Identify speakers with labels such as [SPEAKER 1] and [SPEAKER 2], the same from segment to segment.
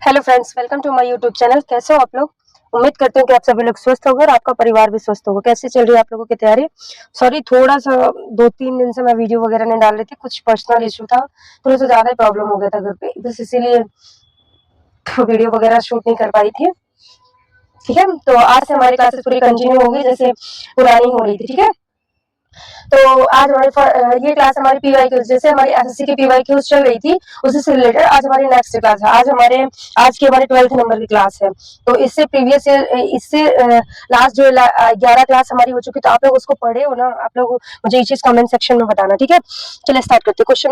[SPEAKER 1] Hello friends, welcome to my YouTube channel. कैसे हो आप लोग? उम्मीद करते हैं कि आप सभी लोग स्वस्थ होंगे और आपका परिवार भी स्वस्थ होगा। कैसे चल रही है आप लोगों की तैयारी? सॉरी, थोड़ा सा 2-3 दिन से मैं वीडियो वगैरह नहीं डाल रही थी, कुछ पर्सनल इशू था, थोड़ा सा ज्यादा ही प्रॉब्लम हो गया था घर पे, बस इसीलिए वीडियो वगैरह शूट नहीं कर पाई थी। ठीक है, तो आज से हमारी क्लासेस पूरी कंटिन्यू होगी जैसे पुरानी हो रही थी। ठीक है, तो आज ये क्लास हमारी पीवाईक्यूज, जैसे हमारी एसएससी की पीवाईक्यूज चल रही थी उसी से रिलेटेड आज हमारी नेक्स्ट क्लास है। आज की हमारी 12th नंबर की क्लास है। तो इससे प्रीवियस ईयर, इससे लास्ट जो 11 क्लास हमारी हो चुकी, तो आप लोग उसको पढ़े हो ना? आप लोग मुझे ये चीज कमेंट सेक्शन में बताना। ठीक है, चलिए स्टार्ट करते हैं। क्वेश्चन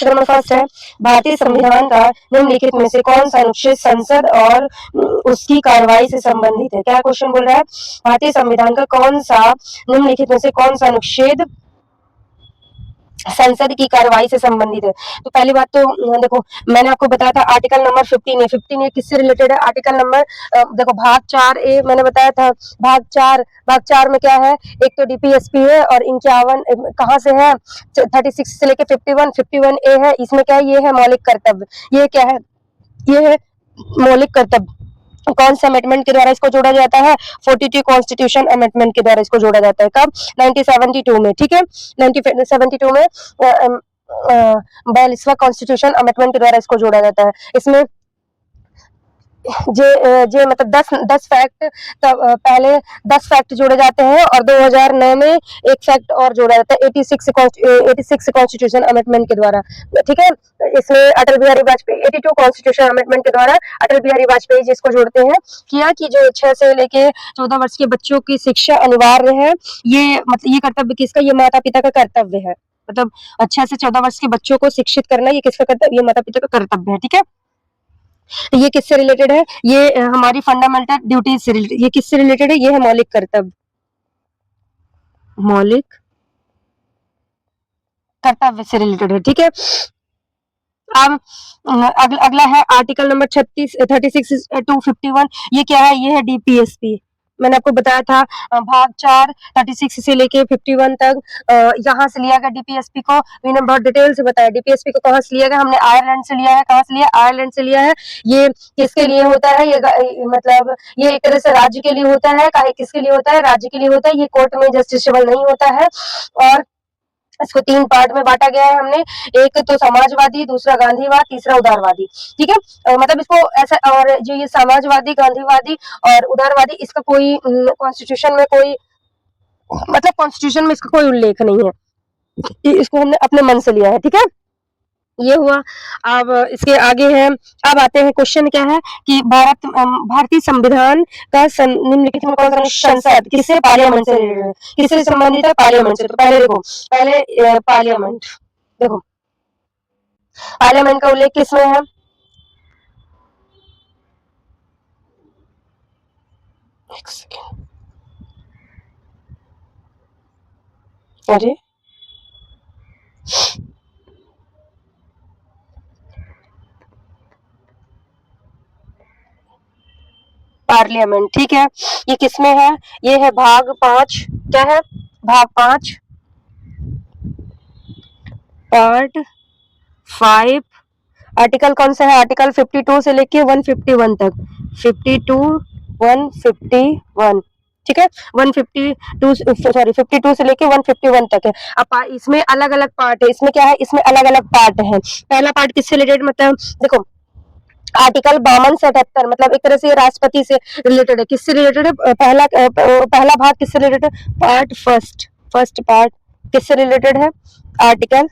[SPEAKER 1] नंबर फर्स्ट है, भारतीय संविधान का निम्नलिखित में से कौन सा अनुच्छेद संसद और उसकी कार्रवाई से संबंधित है? क्या क्वेश्चन बोल रहा है? भारतीय संविधान का कौन सा निम्नलिखित में से कौन सा अनुच्छेद संसद की कार्रवाई से संबंधित है? तो पहली बात तो देखो, मैंने आपको बताया था आर्टिकल नंबर 15 है। 15 किससे रिलेटेड है? आर्टिकल नंबर देखो, भाग 4A मैंने बताया था। भाग चार में क्या है? एक तो डीपीएसपी है और 51 कहाँ से है? 36 से लेके 51A है। इसमें क्या है? ये है मौलिक कर्तव्य। ये क्या है? ये है मौलिक कर्तव्य। कौन से अमेंडमेंट के द्वारा इसको जोड़ा जाता है? 42 कॉन्स्टिट्यूशन अमेंडमेंट के द्वारा इसको जोड़ा जाता है। कब? 1972 में। ठीक है, 1972 में 42वां कॉन्स्टिट्यूशन अमेंडमेंट के द्वारा इसको जोड़ा जाता है। इसमें जे मतलब 10 फैक्ट, पहले 10 फैक्ट जोड़े जाते हैं और 2009 में एक फैक्ट और जोड़ा जाता है 86 कॉन्स्टिट्यूशन अमेंडमेंट के द्वारा। ठीक है, इसमें अटल बिहारी वाजपेयी 82 कॉन्स्टिट्यूशन अमेंडमेंट के द्वारा अटल बिहारी वाजपेयी जी इसको जोड़ते हैं किया कि जो 6 से लेके 14 वर्ष के बच्चों की शिक्षा अनिवार्य है। ये मतलब ये कर्तव्य किसका? ये माता पिता का कर्तव्य है। मतलब 6 से 14 वर्ष के बच्चों को शिक्षित करना ये किसका कर्तव्य? ये माता पिता का कर्तव्य है। ठीक है, ये किससे रिलेटेड है? ये हमारी फंडामेंटल ड्यूटीज से रिलेटेड। ये किससे रिलेटेड है? ये है मौलिक कर्तव्य। मौलिक कर्तव्य से रिलेटेड है। ठीक है, अब अगला है आर्टिकल नंबर 36 टू 51। ये क्या है? ये है डीपीएसपी। मैंने आपको बताया था भाग 4 36 से लेके 51 तक यहाँ से लिया गया डीपीएसपी को। मैंने बहुत डिटेल से बताया डीपीएसपी को कहाँ से लिया गया। हमने आयरलैंड से लिया है। कहाँ से लिया? आयरलैंड से लिया है। ये किसके लिए होता है? ये मतलब ये एक तरह से राज्य के लिए होता है। किसके लिए होता है? राज्य के लिए होता है। ये कोर्ट में जस्टिसेबल नहीं होता है। और इसको 3 पार्ट में बांटा गया है हमने। एक तो समाजवादी, दूसरा गांधीवाद, तीसरा उदारवादी। ठीक है, मतलब इसको ऐसा, और जो ये समाजवादी, गांधीवादी और उदारवादी, इसका कोई कॉन्स्टिट्यूशन में कोई मतलब कॉन्स्टिट्यूशन में इसका कोई उल्लेख नहीं है। इसको हमने अपने मन से लिया है। ठीक है, ये हुआ। अब इसके आगे है, अब आते हैं क्वेश्चन क्या है कि भारतीय संविधान का निम्नलिखित में कौन सा संसद किससे? पार्लियामेंट से रिलेटेड है। किससे संबंधित है? पार्लियामेंट से। तो पहले देखो, पार्लियामेंट देखो, पार्लियामेंट का उल्लेख किसमें है? एक सेकेंड, अरे पार्लियामेंट। ठीक है, ये किसमें है? ये है भाग 5। क्या है? भाग 5 पार्ट 5। आर्टिकल कौन सा है? आर्टिकल 52 से लेके 151 तक। 52 151। ठीक है, 52 से लेके 151 तक है। अब इसमें अलग अलग पार्ट है। इसमें क्या है? इसमें अलग अलग पार्ट है। पहला पार्ट किससे रिलेटेड? मतलब देखो, आर्टिकल 52 से 78 मतलब एक तरह से राष्ट्रपति से रिलेटेड है। किससे रिलेटेड है? पहला भाग किससे रिलेटेड है? पार्ट फर्स्ट पार्ट किससे रिलेटेड है? आर्टिकल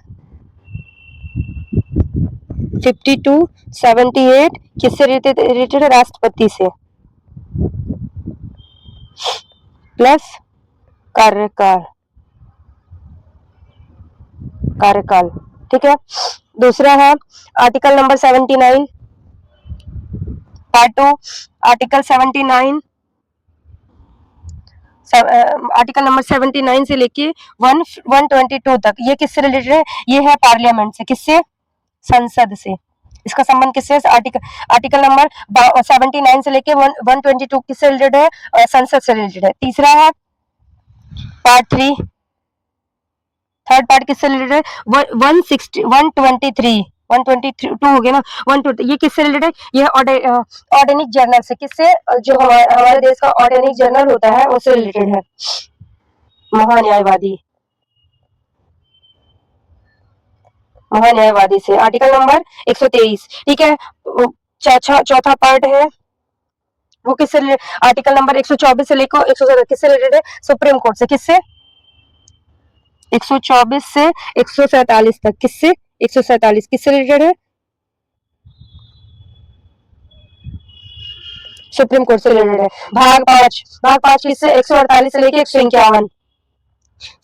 [SPEAKER 1] 52 78 किससे रिलेटेड है? राष्ट्रपति से प्लस कार्यकाल। ठीक है, दूसरा है article number 79 part 2। Article 79 article number 79 से लेके 122 तक ये किससे रिलेटेड है? ये है पार्लियामेंट से। किससे? संसद से। इसका संबंध किससे? आर्टिकल नंबर 79 से लेके 122 किससे रिलेटेड है? संसद से रिलेटेड है। तीसरा है पार्ट 3। थर्ड पार्ट किससे रिलेटेड है? 123 122 हो गया ना, 120, ये किससे रिलेटेड है? ये ऑर्गेनिक जर्नल से, किससे? जो हमारे देश का ऑर्गेनिक जर्नल होता है उससे रिलेटेड है, महान्यायवादी, महान्यायवादी से। आर्टिकल नंबर 123, ठीक है। चौथा पार्ट है वो किससे आर्टिकल नंबर 124 से लेकर 117 किससे रिलेटेड है? सुप्रीम कोर्ट से। किससे? 124 से 147 तक, किससे? 147 किससे रिलेटेड है? सुप्रीम कोर्ट से रिलेटेड है। भाग पांच किससे? 148 से लेके 151,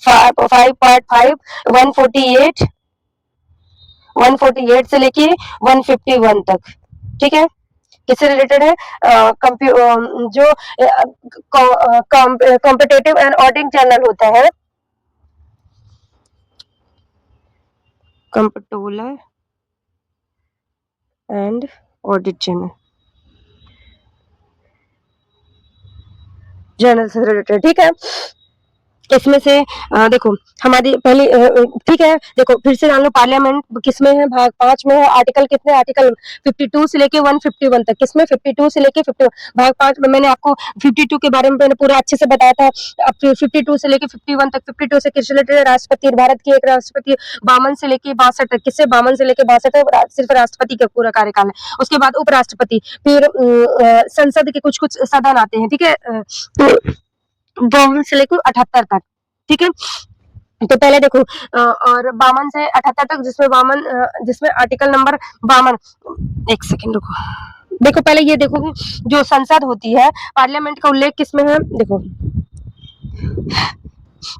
[SPEAKER 1] 5 पार्ट 5 148 से लेके 151 तक, ठीक है। किससे रिलेटेड है? जो कॉम्पिटेटिव एंड ऑडिट जर्नल होता है, कंप्ट्रोलर एंड ऑडिट जर्नल से रिलेटेड, ठीक है। इसमें से देखो हमारी पहली, ठीक है, देखो फिर से जान लो, पार्लियामेंट किसमें है? भाग 5 में है। आर्टिकल कितने? आर्टिकल 52 से लेके 151 तक, किसमें? 52 से लेके 50, भाग 5 में। मैंने आपको 52 के बारे में मैंने पूरा अच्छे से बताया था। अब 52 से लेके 51 तक, 52 से किस रिलेटेड है? राष्ट्रपति, भारत की एक राष्ट्रपति, 52 से लेके 62 तक, किससे? 52 से लेके 62 तक सिर्फ राष्ट्रपति का पूरा कार्यकाल है। उसके बाद उपराष्ट्रपति, फिर संसद के कुछ कुछ सदन आते हैं, ठीक है, 52 से लेकर 78 तक, ठीक है। तो पहले देखो और 52 से 78 तक, जिसमें आर्टिकल नंबर 52, एक सेकेंड रुको, देखो पहले ये देखो कि जो संसद होती है, पार्लियामेंट का उल्लेख किसमें है? देखो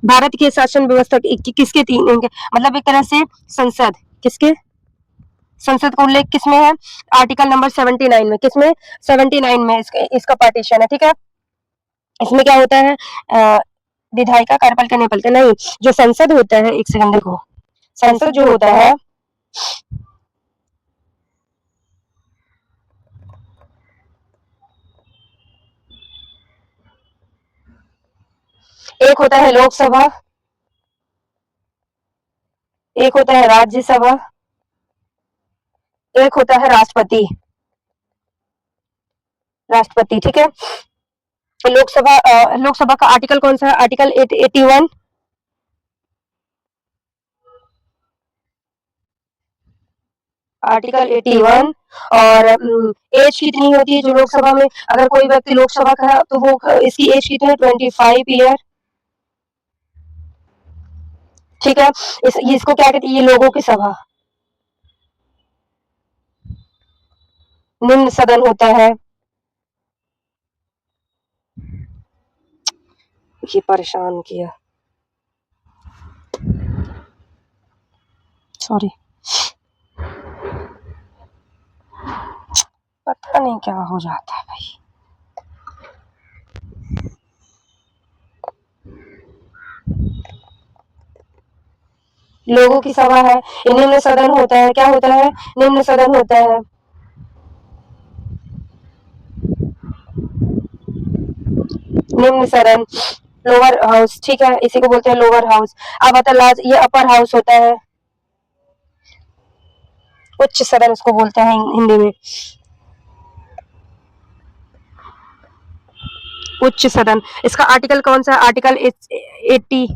[SPEAKER 1] भारत की शासन व्यवस्था किसके तीन, मतलब एक तरह से संसद, किसके? संसद का उल्लेख किसमें है? आर्टिकल नंबर 79 में। किसमें? 79 में इसका पार्टीशन है, ठीक है। इसमें क्या होता है? विधायिका कार्यपालिका न्यायपालिका नहीं, जो संसद होता है, एक सेकंड देखो, संसद जो होता है एक होता है लोकसभा, एक होता है राज्यसभा, एक होता है राष्ट्रपति, ठीक है। लोकसभा का आर्टिकल कौन सा है? Article 81, article 81। और एज कितनी होती है जो लोकसभा में? अगर कोई व्यक्ति लोकसभा का है तो वो इसकी एज कितनी है? 25 ईयर, ठीक है। इसको क्या कहते हैं? ये लोगों की सभा, निम्न सदन होता है। ये परेशान किया, सॉरी, पता नहीं क्या हो जाता है भाई। लोगों की सभा है, ये निम्न सदन होता है। क्या होता है? निम्न सदन होता है। निम्न सदन, लोअर हाउस, ठीक है, इसी को बोलते हैं लोअर हाउस। अब आता लास्ट, ये अपर हाउस होता है, उच्च सदन उसको बोलते हैं हिंदी में, उच्च सदन। इसका आर्टिकल कौन सा है? आर्टिकल 80,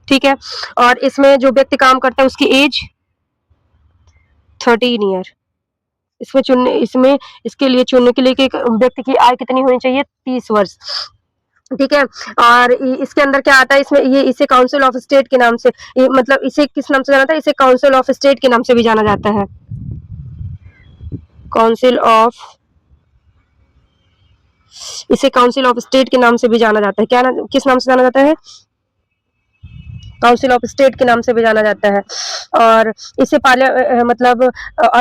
[SPEAKER 1] ठीक है। और इसमें जो व्यक्ति काम करता है उसकी एज 13 ईयर। इसमें इसके लिए चुनने के लिए कि एक व्यक्ति की आयु कितनी होनी चाहिए? 30 वर्ष, ठीक है। और इसके अंदर क्या आता है? इसमें ये इसे काउंसिल ऑफ स्टेट के नाम से, मतलब इसे किस नाम से जाना था? इसे काउंसिल ऑफ स्टेट के नाम से भी जाना जाता है, इसे काउंसिल ऑफ स्टेट के नाम से भी जाना जाता है। क्या किस नाम से जाना जाता है? काउंसिल ऑफ स्टेट के नाम से भी जाना जाता है। और इसे मतलब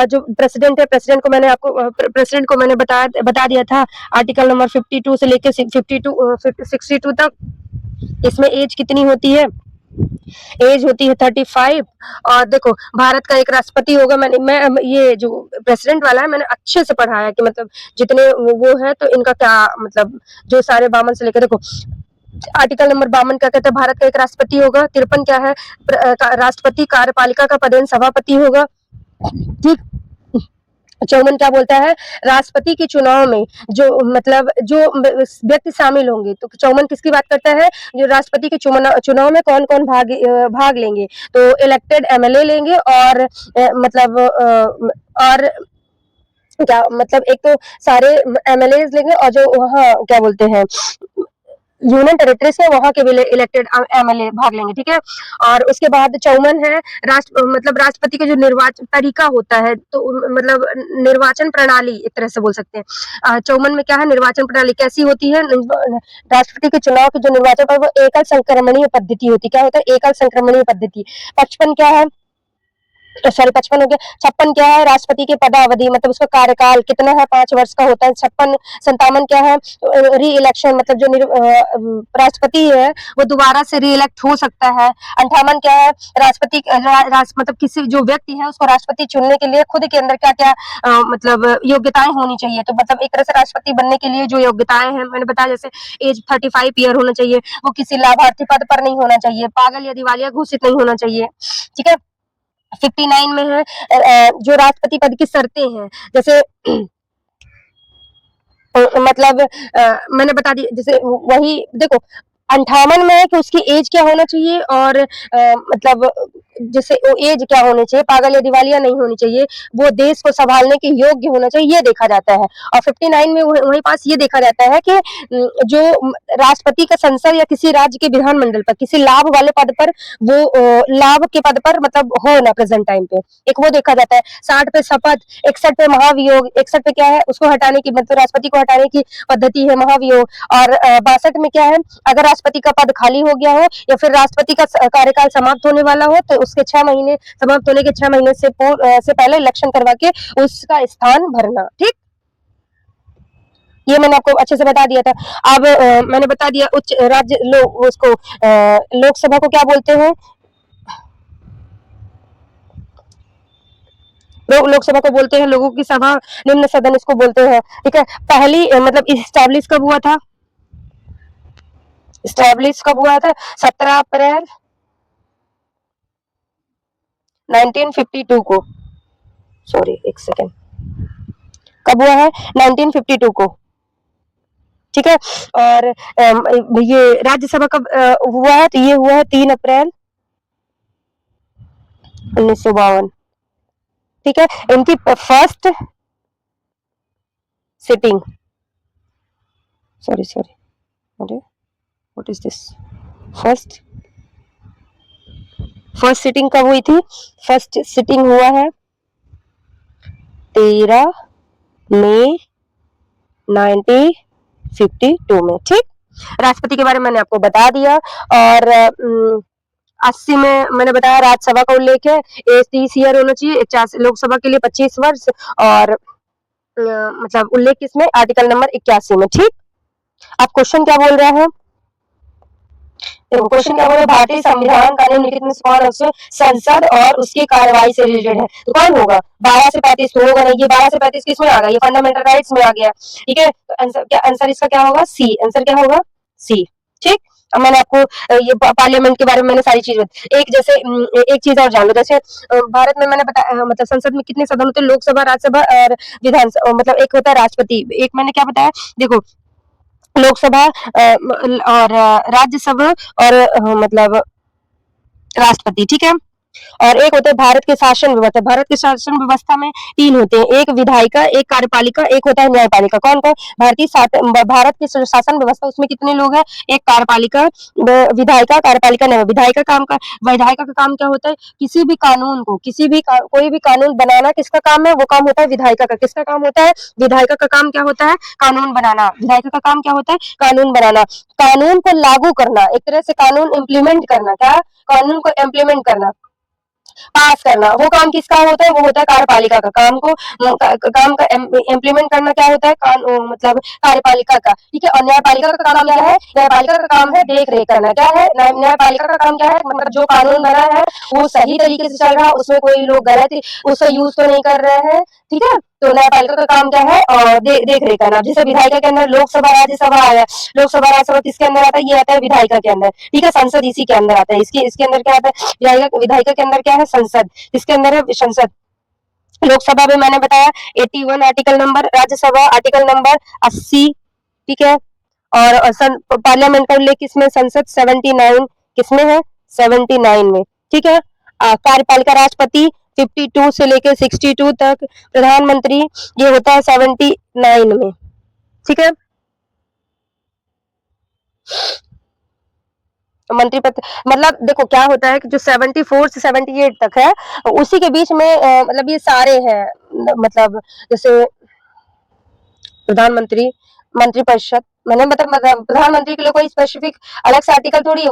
[SPEAKER 1] जो प्रेसिडेंट है, प्रेसिडेंट को मैंने बता दिया था, आर्टिकल नंबर 52 से लेकर 62 तक। इसमें एज कितनी होती है? एज होती है 35। और देखो भारत का एक राष्ट्रपति होगा। मैं ये जो प्रेसिडेंट वाला है मैंने अच्छे से पढ़ाया कि मतलब जितने वो है तो इनका क्या मतलब, जो सारे 52 से लेकर, देखो आर्टिकल नंबर 52 क्या कहते हैं? भारत का एक राष्ट्रपति होगा। 53 क्या है? राष्ट्रपति कार्यपालिका का पदेन सभापति होगा। ठीक। 54 क्या बोलता है, राष्ट्रपति के चुनाव में जो मतलब जो व्यक्ति शामिल होंगे, तो 54 किसकी बात करता है, जो राष्ट्रपति के चुनाव में कौन कौन भाग लेंगे, तो इलेक्टेड एमएलए लेंगे और मतलब और क्या मतलब एक तो सारे एमएलए लेंगे और जो वहाँ क्या बोलते हैं यूनियन टेरिटरीज है वहां के भी इलेक्टेड एमएलए भाग लेंगे, ठीक है। और उसके बाद 54 है मतलब राष्ट्रपति का जो निर्वाचन तरीका होता है, तो मतलब निर्वाचन प्रणाली एक तरह से बोल सकते हैं। 54 में क्या है, निर्वाचन प्रणाली कैसी होती है, राष्ट्रपति के चुनाव की जो निर्वाचन पर वो एकल संक्रमणीय पद्धति होती है, क्या होता है, एकल संक्रमणीय पद्धति। 55 क्या है, सॉरी 55 हो गया। 56 क्या है, राष्ट्रपति के पदावधि मतलब उसका कार्यकाल कितना है, 5 वर्ष का होता है। 56 57 क्या है, री इलेक्शन मतलब जो राष्ट्रपति है वो दोबारा से री इलेक्ट हो सकता है। 58 क्या है, राष्ट्रपति मतलब किसी जो व्यक्ति है उसको राष्ट्रपति चुनने के लिए खुद के अंदर क्या क्या मतलब योग्यताएं होनी चाहिए, तो मतलब एक तरह से राष्ट्रपति बनने के लिए जो योग्यताएं हैं मैंने बताया, जैसे एज 35 ईयर होना चाहिए, वो किसी लाभार्थी पद पर नहीं होना चाहिए, पागल या दिवालिया घोषित नहीं होना चाहिए, ठीक है। 59 में है जो राष्ट्रपति पद की शर्तें हैं, जैसे मतलब मैंने बता दी, जैसे वही देखो 58 में है कि उसकी एज क्या होना चाहिए और मतलब जैसे वो एज क्या होनी चाहिए, पागल या दिवालिया नहीं होनी चाहिए, वो देश को संभालने के योग्य होना चाहिए, ये देखा जाता है। और 59 में वही पास ये देखा जाता है कि जो राष्ट्रपति का संसद या किसी राज्य के विधानमंडल पर किसी लाभ वाले पद पर वो लाभ के पद पर मतलब हो ना प्रेजेंट टाइम पे, एक वो देखा जाता है। 60 पे शपथ, 61 पे महाभियोग, 61 पे क्या है उसको हटाने की मतलब राष्ट्रपति को हटाने की पद्धति है महाभियोग। और 62 में क्या है, अगर राष्ट्रपति का पद खाली हो गया हो या फिर राष्ट्रपति का कार्यकाल समाप्त होने वाला हो तो उसके 6 महीने समाप्त होने के 6 महीने से पहले इलेक्शन करवा के उसका स्थान भरना, ठीक। ये मैंने आपको अच्छे से बता दिया था। अब मैंने बता दिया उच्च राज्य उसको लोकसभा को क्या बोलते हैं, लोकसभा को बोलते हैं लोगों की सभा, निम्न सदन इसको बोलते हैं, ठीक है। पहली मतलब इस्टेब्लिश कब हुआ था, इस्टेब्लिश कब हुआ था, 17 अप्रैल 1952 को, सॉरी एक सेकेंड, कब हुआ है 1952 को, ठीक है। और ये राज्यसभा कब हुआ है, तो ये हुआ है 3 अप्रैल 1952, ठीक है। इनकी फर्स्ट सिटिंग, सॉरी सॉरी, अरे what is this, first sitting कब हुई थी, फर्स्ट सिटिंग हुआ है 13 मई 1952 में, ठीक। राष्ट्रपति के बारे में मैंने आपको बता दिया। और 80 में मैंने बताया राज्यसभा का उल्लेख है, एज 30 ईयर होना चाहिए, 81 लोकसभा के लिए 25 वर्ष, और मतलब उल्लेख किसमें, आर्टिकल नंबर 81 में, ठीक। अब क्वेश्चन क्या बोल रहा है, देखो क्वेश्चन क्या बोल रहा है, भारतीय संविधान का निम्नलिखित में से कौन अवश्य संसद और उसकी कार्यवाही से रिलेटेड है, तो कौन होगा, 12 से 35 तो होगा नहीं, ये 12 से 35 किस में आ गया, ये फंडामेंटल राइट्स में आ गया, ठीक है। तो आंसर इसका क्या होगा, सी, आंसर क्या होगा, सी, ठीक। अब मैंने आपको ये पार्लियामेंट के बारे में मैंने सारी चीज एक जैसे एक चीज और जान लो, जैसे भारत में मैंने बताया मतलब संसद में कितने सदन होते हैं, लोकसभा, राज्यसभा और विधानसभा, मतलब एक होता है राष्ट्रपति, एक मैंने क्या बताया, देखो लोकसभा और राज्यसभा और मतलब राष्ट्रपति, ठीक है। और एक होता है भारत के शासन व्यवस्था, भारत के शासन व्यवस्था में 3 होते हैं, एक विधायिका, एक कार्यपालिका, एक होता है न्यायपालिका, कौन कौन, भारत की शासन व्यवस्था उसमें कितने लोग हैं, एक कार्यपालिका, विधायिका, कार्यपालिका, न्याय। विधायिका का काम क्या होता है, किसी भी कानून को कोई भी कानून बनाना किसका काम है, वो काम होता है विधायिका का, किसका काम होता है, विधायिका का काम क्या होता है, कानून बनाना, विधायिका का काम क्या होता है, कानून बनाना, कानून को लागू करना, एक तरह से कानून इम्प्लीमेंट करना, क्या, कानून को इम्प्लीमेंट करना, पास करना, वो काम किसका होता है, वो होता है कार्यपालिका का, काम का इम्प्लीमेंट करना क्या होता है, मतलब कार्यपालिका का, ठीक है। और न्यायपालिका का काम क्या है, न्यायपालिका का काम है देख रेख करना, क्या है, न्यायपालिका का काम क्या है, मतलब जो कानून बना है वो सही तरीके से चल रहा है, उसमें कोई लोग गलत उसका यूज तो नहीं कर रहे हैं, ठीक है। तो न्यायपालिका का काम क्या है, और देख रेख करना। जैसे विधायिका के अंदर लोकसभा राज्यसभा आया, लोकसभा राज्यसभा किसके अंदर आता है, ये आता है विधायिका के अंदर, ठीक है। संसद इसी के अंदर आता है, इसके अंदर क्या आता है, विधायिका के अंदर क्या है, संसद, इसके अंदर है संसद, लोकसभा में मैंने बताया 81 article number, Rajya Sabha article number 80, ठीक है। और पार्लियामेंट का उल्लेख किसमें, संसद 79 किसमें है, 79 में, ठीक है। कार्यपालिका राष्ट्रपति 52 से लेकर 62 तक, प्रधानमंत्री ये होता है 79 में, ठीक है। मंत्री पद मतलब देखो क्या होता है कि जो 74 से 78 तक है उसी के बीच में मतलब ये सारे हैं, मतलब जैसे प्रधानमंत्री, मंत्रिपरिषद, मैंने मतलब प्रधानमंत्री के लिए कोई स्पेसिफिक अलग से आर्टिकल थोड़ी है,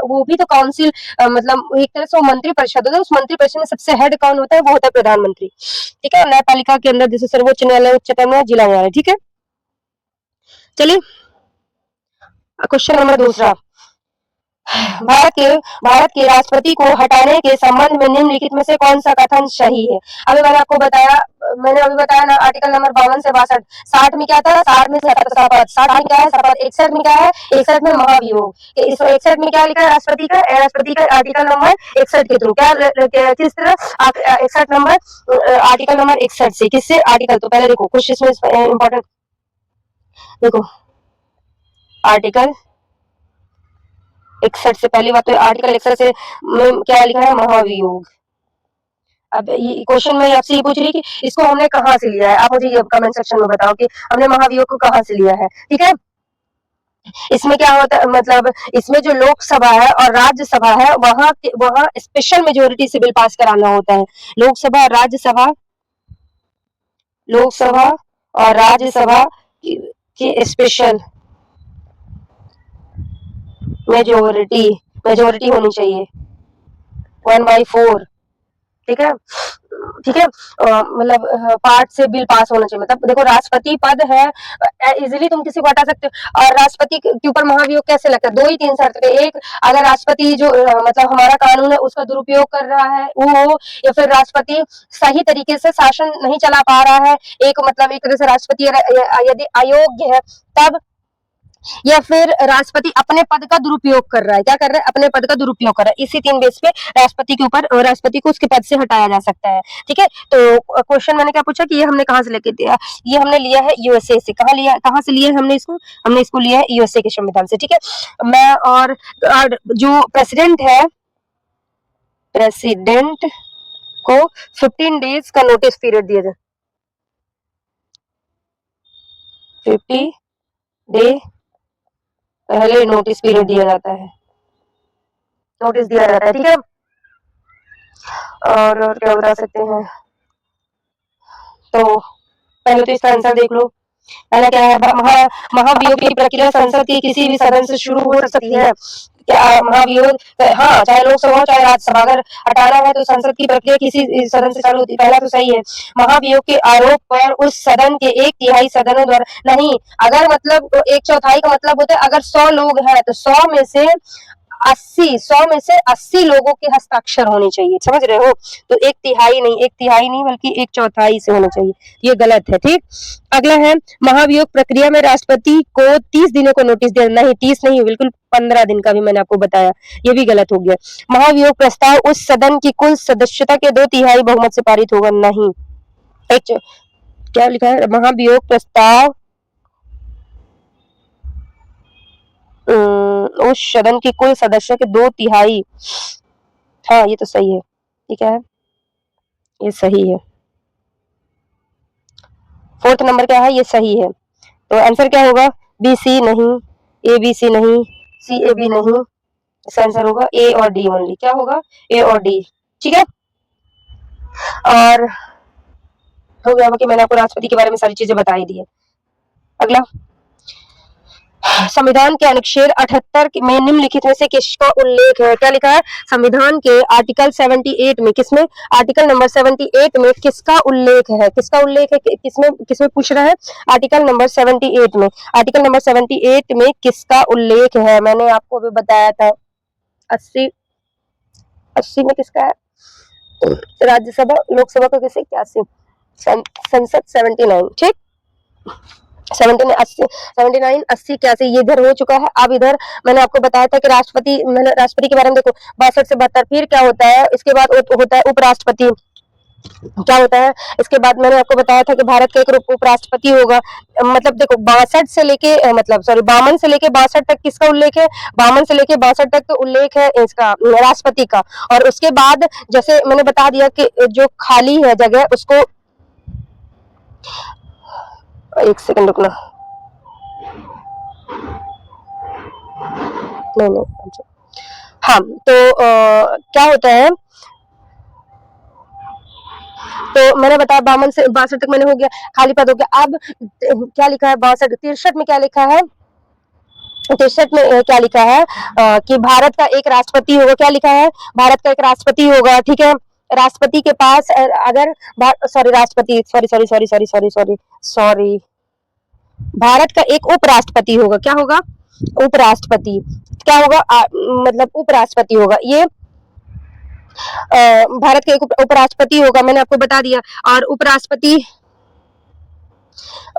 [SPEAKER 1] वो भी तो काउंसिल मतलब एक तरह से वो मंत्रिपरिषद होता है, उस मंत्रिपरिषद में सबसे हेड कौन होता है, वो होता है प्रधानमंत्री, ठीक है। न्यायपालिका के अंदर जैसे सर्वोच्च न्यायालय, उच्चतम न्यायालय, जिला न्यायालय, ठीक है। चलिए क्वेश्चन नंबर दूसरा, भारत के राष्ट्रपति को हटाने के संबंध में निम्नलिखित में से कौन सा कथन सही है। अभी मैंने आपको बताया, मैंने अभी बताया ना, आर्टिकल नंबर 52 से 62, 60 में क्या था, 60 में शपथ, 60 में क्या है शपथ, 61 में क्या है, 61 में महाभियोग, इस 61 में क्या लिखा है, राष्ट्रपति का आर्टिकल नंबर 61 के थ्रू क्या, किस तरह 61 नंबर, आर्टिकल नंबर 61 से, किससे आर्टिकल, तो पहले देखो कुछ इसमें इंपॉर्टेंट, देखो आर्टिकल 61 से, पहली बात तो आर्टिकल 61 से क्या लिखा है, महाभियोग। अब ये क्वेश्चन में आपसे ये पूछ रही कि इसको हमने कहाँ से लिया है, आप मुझे ये कमेंट सेक्शन में बताओ कि हमने महाभियोग को कहाँ से लिया है, ठीक है। इसमें क्या होता है, मतलब इसमें जो लोकसभा है और राज्यसभा है वहाँ स्पेशल मेजोरिटी से बिल पास कराना होता है। लोकसभा और राज्यसभा की स्पेशल मेजोरिटी होनी चाहिए 1/4, ठीक है, ठीक है। मतलब पार्ट से बिल पास होना चाहिए, मतलब देखो राष्ट्रपति पद है, इजीली तुम किसी को हटा सकते हो, और राष्ट्रपति के ऊपर महाभियोग कैसे लगता है, 2 ही 3 शर्त पे, एक अगर राष्ट्रपति जो मतलब हमारा कानून है उसका दुरुपयोग कर रहा है वो हो, या फिर राष्ट्रपति सही तरीके से शासन नहीं चला पा रहा है, एक मतलब एक तरह से राष्ट्रपति यदि अयोग्य है तब, या फिर राष्ट्रपति अपने पद का दुरुपयोग कर रहा है, क्या कर रहा है, अपने पद का दुरुपयोग कर रहा है, इसी 3 बेस पे राष्ट्रपति के ऊपर राष्ट्रपति को उसके पद से हटाया जा सकता है, ठीक है। तो क्वेश्चन मैंने क्या पूछा कि ये हमने कहाँ से लेके दिया, ये हमने लिया है यूएसए से, कहाँ से लिया है हमने इसको लिया है यूएसए के संविधान से, ठीक है। मैं और जो प्रेसिडेंट को 15 डेज का नोटिस पीरियड दिया जाए, 50 डे पहले नोटिस पीरियड दिया जाता है, नोटिस दिया जाता है, ठीक है। और क्या बता सकते हैं, तो पहले तो इसका आंसर देख लो, पहला क्या है, महाभियोग की प्रक्रिया संसद के किसी भी सदन से शुरू हो सकती है, क्या महाभियोग, हाँ चाहे लोकसभा हो चाहे राज्यसभा, अगर हटाना है तो संसद की प्रक्रिया किसी सदन से चालू होती है, पहला तो सही है। महाभियोग के आरोप पर उस सदन के 1/3 सदनों द्वारा नहीं, अगर मतलब 1/4 का मतलब होता है अगर 100 लोग हैं तो 100 में से 80 लोगों के हस्ताक्षर होने चाहिए, समझ रहे हो, तो 1/3 नहीं बल्कि 1/4 से होना चाहिए, ये गलत है, ठीक। अगला है, महाभियोग प्रक्रिया में राष्ट्रपति को 30 दिनों को नोटिस देना, नहीं 30 नहीं, बिल्कुल 15 दिन का भी मैंने आपको बताया, ये भी गलत हो गया। महाभियोग प्रस्ताव उस सदन की कुल सदस्यता के 2/3 बहुमत से पारित होगा, नहीं, क्या लिखा है, महाभियोग प्रस्ताव उस सदन की कुल सदस्य के 2/3, हाँ ये तो सही है, ठीक है, ये सही है। 4th नंबर क्या है, ये सही है, तो आंसर क्या होगा, BC नहीं, ABC नहीं, CAB नहीं, इसका आंसर होगा A और D ओनली, क्या होगा, A और D, ठीक है। और हो गया कि मैंने आपको राष्ट्रपति के बारे में सारी चीजें बता ही दी है। अगला, संविधान के अनुच्छेद 78 में निम्नलिखित में से किसका उल्लेख है, क्या लिखा है, संविधान के आर्टिकल 78 में, किसमें, आर्टिकल नंबर 78 में किसका उल्लेख है, किसमें पूछ रहा है, आर्टिकल नंबर 78 में, आर्टिकल नंबर 78 में किसका उल्लेख है, मैंने आपको अभी बताया था 80 में किसका है, राज्यसभा, लोकसभा का किसे, 81, संसद 79, ठीक, 79, 80, 81 ये इधर हो चुका है। अब इधर मैंने आपको बताया था कि राष्ट्रपति के बारे में देखो 62 से 72, फिर क्या होता है, इसके बाद होता है उपराष्ट्रपति, क्या होता है। इसके बाद मैंने आपको बताया था कि भारत का एक उपराष्ट्रपति होगा। मतलब देखो 62 से लेके मतलब सॉरी 52 से लेके 62 तक किसका उल्लेख है, 52 से लेके 62 तक तो उल्लेख है इसका राष्ट्रपति का। और उसके बाद जैसे मैंने बता दिया कि जो खाली है जगह उसको, एक सेकंड रुकना, नहीं नहीं, हाँ तो क्या होता है, तो मैंने बताया 52 से 62 तक मैंने हो गया, खाली पद हो गया। अब क्या लिखा है 62 63 में क्या लिखा है, 63 में क्या लिखा है कि भारत का एक राष्ट्रपति होगा। क्या लिखा है, भारत का एक राष्ट्रपति होगा, ठीक है। राष्ट्रपति के पास अगर सॉरी राष्ट्रपति sorry sorry sorry sorry sorry sorry sorry Bharat का एक उपराष्ट्रपति होगा। क्या होगा, उपराष्ट्रपति। क्या होगा मतलब उपराष्ट्रपति होगा ये, भारत के एक उपराष्ट्रपति होगा, मैंने आपको बता दिया। और उपराष्ट्रपति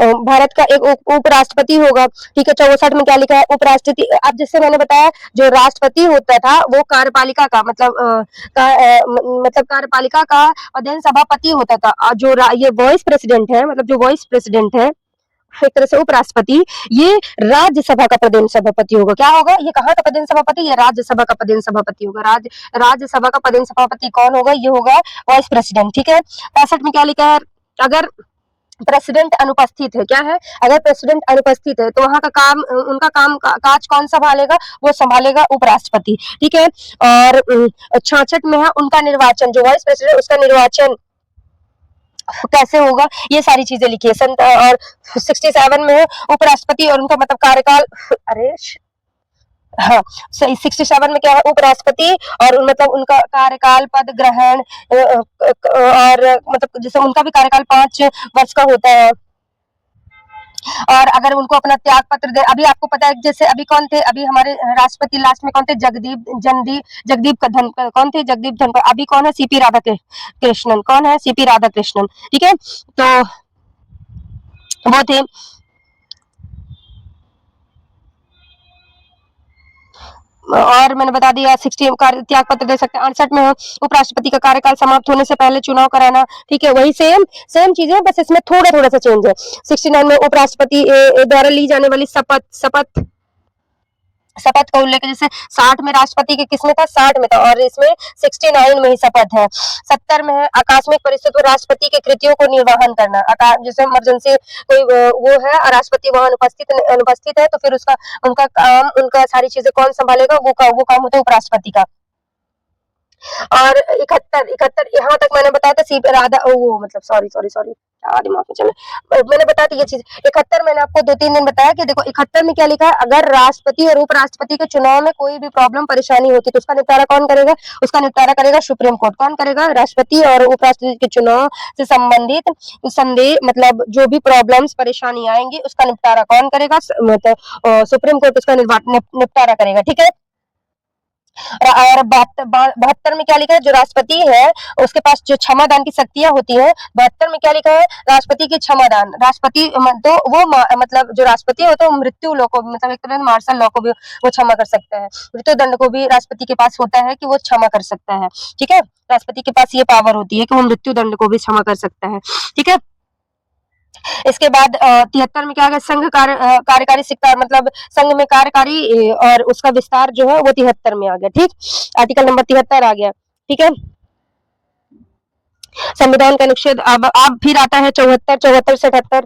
[SPEAKER 1] भारत का एक उपराष्ट्रपति होगा, ठीक है। 64 में क्या लिखा है, उपराष्ट्रपति। अब जैसे मैंने बताया जो राष्ट्रपति होता था वो कार्यपालिका का मतलब मतलब कार्यपालिका का अध्ययन सभापति होता था। और जो ये वाइस प्रेसिडेंट है, मतलब जो वाइस प्रेसिडेंट है एक तरह से उपराष्ट्रपति, ये राज्यसभा का प्रदेश सभापति होगा। क्या होगा, ये कहाँ का प्रदेश सभापति, ये राज्यसभा का प्रदेश सभापति होगा। राज्यसभा का प्रदेश सभापति कौन होगा, ये होगा वाइस प्रेसिडेंट, ठीक है। 65 में क्या लिखा है, अगर प्रेसिडेंट अनुपस्थित है, क्या है, अगर प्रेसिडेंट अनुपस्थित है तो वहां का काम उनका काम काज कौन संभालेगा, वो संभालेगा उपराष्ट्रपति, ठीक है। और 66 में है उनका निर्वाचन, जो वाइस प्रेसिडेंट उसका निर्वाचन कैसे होगा, ये सारी चीजें लिखी है। और 67 में है उपराष्ट्रपति और उनका मतलब कार्यकाल, अरे हाँ 67 में क्या है, उपराष्ट्रपति और मतलब उनका कार्यकाल पद ग्रहण और मतलब जैसे उनका भी कार्यकाल 5 वर्ष का होता है। और अगर उनको अपना त्याग पत्र दे, अभी आपको पता है जैसे अभी कौन थे, अभी हमारे राष्ट्रपति लास्ट में कौन थे, जगदीप धनखड़, कौन थे, जगदीप धनखड़। अभी कौन है, सीपी राधाकृष्णन, कौन है, सीपी राधाकृष्णन, ठीक है। तो वो थे। और मैंने बता दिया 60 त्याग पत्र दे सकते हैं। 68 में उपराष्ट्रपति का कार्यकाल समाप्त होने से पहले चुनाव कराना, ठीक है। वही सेम चीजें, बस इसमें थोड़ा थोड़ा सा चेंज है। 69 में उपराष्ट्रपति द्वारा ली जाने वाली शपथ का उल्लेख, जैसे 60 में राष्ट्रपति के किसमें था, 60 में था, और इसमें 69 में ही शपथ है। 70 में है आकस्मिक परिस्थिति में राष्ट्रपति की कृतियों को निर्वहन करना, जैसे इमरजेंसी कोई वो है और राष्ट्रपति वहां अनुपस्थित है तो फिर उसका उनका काम उनका सारी चीजें कौन संभालेगा, वो काम होता है उपराष्ट्रपति का। और 71 यहाँ तक मैंने बताया था सीपी राधा वो मतलब सॉरी सॉरी सॉरी दिमाग में चले, मैंने बताया था ये चीज। 71 मैंने आपको 2-3 दिन बताया कि देखो 71 में क्या लिखा है, अगर राष्ट्रपति और उपराष्ट्रपति के चुनाव में कोई भी प्रॉब्लम परेशानी होती तो उसका निपटारा कौन करेगा, उसका निपटारा करेगा सुप्रीम कोर्ट। कौन करेगा, राष्ट्रपति और उपराष्ट्रपति के चुनाव से संबंधित संदेह मतलब जो भी प्रॉब्लम्स परेशानी आएंगी उसका निपटारा कौन करेगा, मतलब सुप्रीम कोर्ट उसका निपटारा करेगा, ठीक है। और 72 में क्या लिखा है, जो राष्ट्रपति है उसके पास जो क्षमादान की शक्तियां होती है। 72 में क्या लिखा है, राष्ट्रपति की क्षमादान, राष्ट्रपति तो वो मतलब जो राष्ट्रपति है तो मृत्यु लॉ को मतलब एक तरह मार्शल लॉ को भी वो क्षमा कर सकता है। मृत्यु दंड को भी राष्ट्रपति के पास होता है कि वो क्षमा कर सकता है, ठीक है। राष्ट्रपति के पास ये पावर होती है कि वो मृत्यु दंड को भी क्षमा कर सकता है, ठीक है। इसके बाद 73 में क्या आ गया, संघ कार्यकारी शिक्षा मतलब संघ में कार्यकारी और उसका विस्तार जो है वो 73 में आ गया, ठीक। आर्टिकल नंबर 73 आ गया, ठीक है। संविधान का अनुच्छेद अब फिर आता है 74 से 78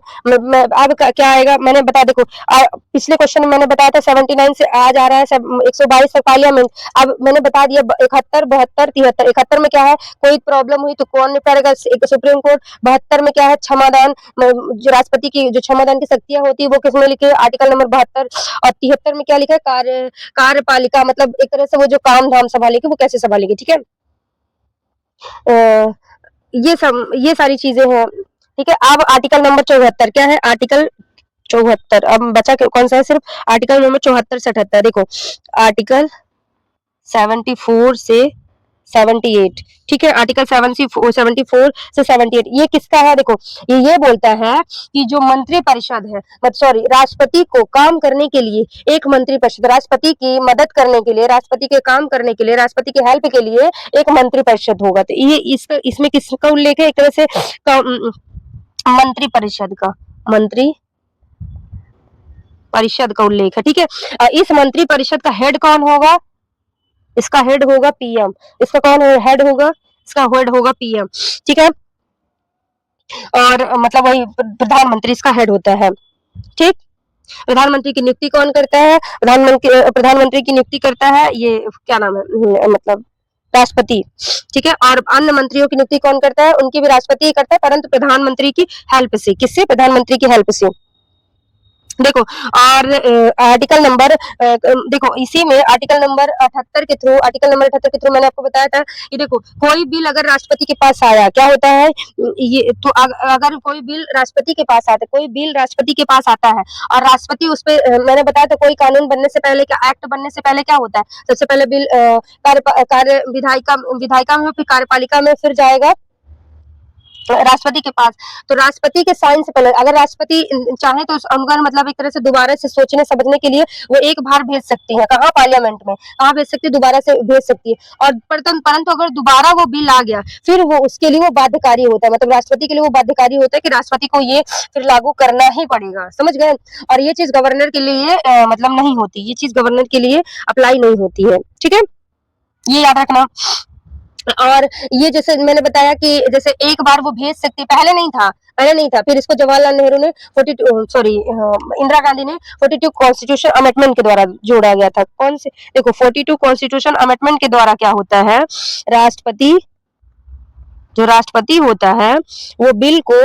[SPEAKER 1] अब क्या आएगा, मैंने बता देखो पिछले क्वेश्चन में मैंने बताया था 79 से आ जा रहा है 122 तक पार्लियामेंट। अब मैंने बता दिया 71 72 73। 71 में क्या है, कोई प्रॉब्लम हुई तो कौन निपटारेगा, सुप्रीम कोर्ट। 72 में क्या है, क्षमादान, जो राष्ट्रपति की जो क्षमादान की शक्तियां होती है वो किसमें लिखी है, आर्टिकल नंबर 72। और 73 में क्या लिखा है, कार्यपालिका मतलब एक तरह से वो जो काम धाम संभालेगी वो कैसे संभालेगी, ठीक है। ये सारी चीजें हैं, ठीक है। अब आर्टिकल नंबर 74 क्या है, आर्टिकल 74 अब बचा कौन सा है, सिर्फ आर्टिकल नंबर 74 से 78। देखो आर्टिकल 74 से 78, ठीक है। आर्टिकल 74 से 78 ये किसका है? देखो ये बोलता है कि जो मंत्री परिषद है, सॉरी, राष्ट्रपति को काम करने के लिए एक मंत्री परिषद, राष्ट्रपति की मदद करने के लिए, राष्ट्रपति के काम करने के लिए, राष्ट्रपति की हेल्प के लिए एक मंत्री परिषद होगा। तो ये इसमें किसका उल्लेख है? एक तरह से मंत्री परिषद का, मंत्री परिषद का उल्लेख है, ठीक है। इस मंत्री परिषद का हेड कौन होगा? इसका हेड होगा पीएम। इसका कौन हेड होगा? इसका हेड होगा पीएम, ठीक है। और मतलब वही प्रधानमंत्री इसका हेड होता है, ठीक। प्रधानमंत्री की नियुक्ति कौन करता है? प्रधानमंत्री की नियुक्ति करता है ये क्या नाम है, मतलब राष्ट्रपति, ठीक है। और अन्य मंत्रियों की नियुक्ति कौन करता है? उनकी भी राष्ट्रपति ही करता है, परंतु प्रधानमंत्री की हेल्प से। किससे? प्रधानमंत्री की हेल्प से। देखो, और आर्टिकल नंबर देखो इसी में आर्टिकल नंबर 78 के थ्रू, आर्टिकल नंबर 78 के थ्रू मैंने आपको बताया था कि देखो कोई बिल अगर राष्ट्रपति के पास आया, क्या होता है ये तो अगर कोई बिल राष्ट्रपति के पास आता है, कोई बिल राष्ट्रपति के पास आता है और राष्ट्रपति उस पे मैंने बताया था कोई कानून बनने से पहले, क्या एक्ट बनने से पहले क्या होता है? सबसे पहले बिल कार्य विधायिका में, फिर कार्यपालिका में, फिर जाएगा राष्ट्रपति के पास। तो राष्ट्रपति के साइन से पहले अगर राष्ट्रपति चाहे तो अगर मतलब एक तरह से दोबारा से सोचने समझने के लिए वो एक बार भेज सकती है, कहाँ? पार्लियामेंट में। कहाँ भेज सकती है? दोबारा से भेज सकती है। और परंतु अगर दोबारा वो बिल आ गया फिर वो उसके लिए वो बाध्यकारी होता है, मतलब राष्ट्रपति के लिए वो बाध्यकारी होता है कि राष्ट्रपति को ये फिर लागू करना ही पड़ेगा, समझ गए। और ये चीज गवर्नर के लिए मतलब नहीं होती, ये चीज गवर्नर के लिए अप्लाई नहीं होती है, ठीक है, ये याद रखना। और ये जैसे मैंने बताया कि जैसे एक बार वो भेज सकती, पहले नहीं था, फिर इसको जवाहरलाल नेहरू ने 42 सॉरी इंदिरा गांधी ने 42 कॉन्स्टिट्यूशन अमेंडमेंट के द्वारा जोड़ा गया था। कौन से? देखो 42 कॉन्स्टिट्यूशन अमेंडमेंट के द्वारा क्या होता है, राष्ट्रपति, जो राष्ट्रपति होता है वो बिल को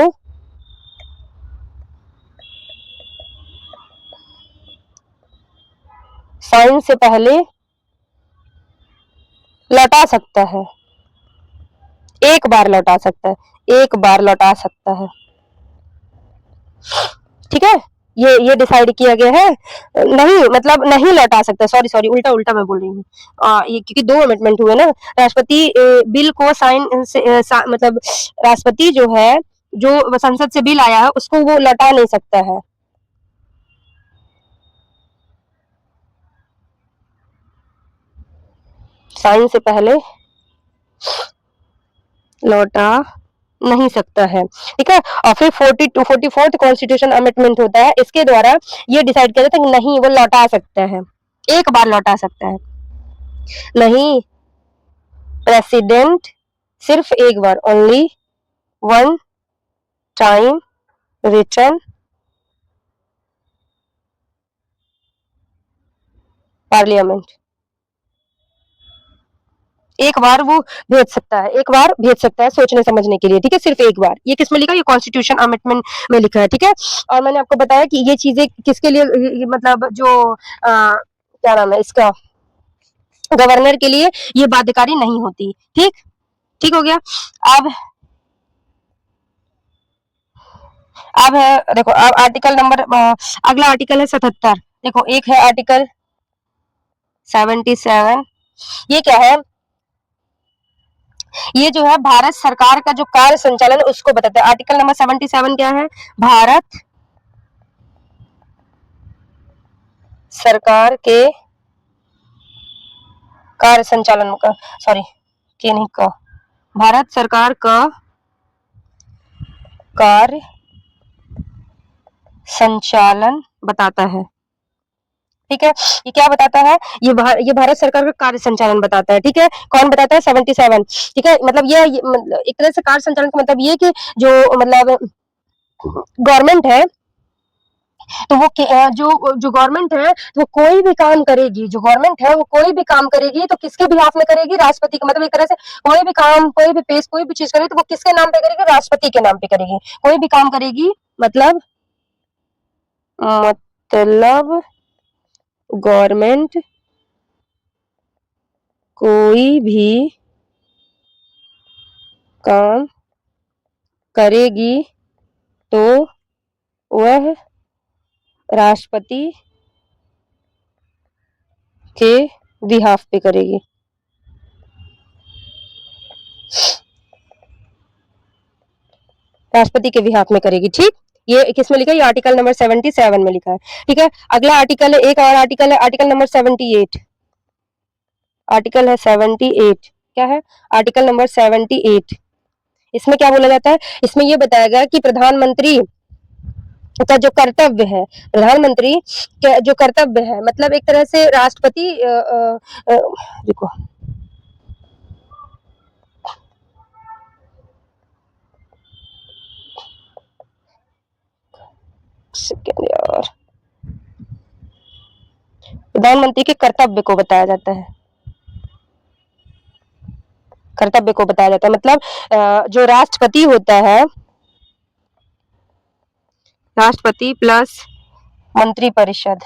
[SPEAKER 1] साइन से पहले लौटा सकता है, एक बार लौटा सकता है, एक बार लौटा सकता है, ठीक है। ये डिसाइड किया गया है, नहीं मतलब नहीं लौटा सकता, सॉरी उल्टा मैं बोल रही हूँ। ये क्योंकि 2 अमेंडमेंट हुए ना, राष्ट्रपति बिल को साइन से मतलब राष्ट्रपति जो है, जो संसद से बिल आया है उसको वो लौटा नहीं सकता है, साइन से पहले लौटा नहीं सकता है, ठीक है। और फिर 44th कॉन्स्टिट्यूशन अमेंडमेंट होता है, इसके द्वारा ये डिसाइड किया जाता है कि नहीं वो लौटा सकता है, एक बार लौटा सकता है, नहीं प्रेसिडेंट सिर्फ एक बार, only one time return parliament, एक बार वो भेज सकता है, एक बार भेज सकता है सोचने समझने के लिए, ठीक है, सिर्फ एक बार। ये किसमें लिखा है? ये कॉन्स्टिट्यूशन अमेंडमेंट में लिखा है, ठीक है। और मैंने आपको बताया कि ये चीजें किसके लिए मतलब जो क्या नाम है इसका, गवर्नर के लिए ये बाध्यकारी नहीं होती, ठीक, ठीक हो गया। अब है देखो, अब आर्टिकल नंबर अगला आर्टिकल है 77। देखो एक है आर्टिकल 77, ये क्या है? ये जो है भारत सरकार का जो कार्य संचालन उसको बताता है। आर्टिकल नंबर 77 क्या है? भारत सरकार के कार्य संचालन का, सॉरी के नहीं का, भारत सरकार का कार्य संचालन बताता है, ठीक है। ये क्या बताता है? ये भारत सरकार का कार्य संचालन बताता है, ठीक है। कौन बताता है? 77, ठीक है। मतलब ये मतलब एक तरह से कार्य संचालन का मतलब ये कि जो मतलब गवर्नमेंट है तो वो जो गवर्नमेंट है वो कोई भी काम करेगी, जो गवर्नमेंट है वो कोई भी काम करेगी तो किसके बिहाफ में करेगी? राष्ट्रपति का, मतलब एक तरह से कोई भी काम, कोई भी पेश, कोई भी चीज करेगी तो वो किसके नाम पे करेगी? राष्ट्रपति के नाम पे करेगी। कोई भी काम करेगी मतलब गवर्नमेंट कोई भी काम करेगी तो वह राष्ट्रपति के बिहाफ पे करेगी, राष्ट्रपति के बिहाफ में करेगी। ठीक, ये किस में लिखा है? ये आर्टिकल नंबर 77 में लिखा है। ठीक है, अगला आर्टिकल है, एक और आर्टिकल है, आर्टिकल नंबर 78। आर्टिकल है 78। क्या है? Article number 78। इसमें क्या बोला जाता है? इसमें ये बताया गया कि प्रधानमंत्री का जो कर्तव्य है, प्रधानमंत्री का जो कर्तव्य है, मतलब एक तरह से राष्ट्रपति देखो यार, प्रधानमंत्री के कर्तव्य को बताया जाता है, कर्तव्य को बताया जाता है। मतलब जो राष्ट्रपति होता है, राष्ट्रपति प्लस मंत्रिपरिषद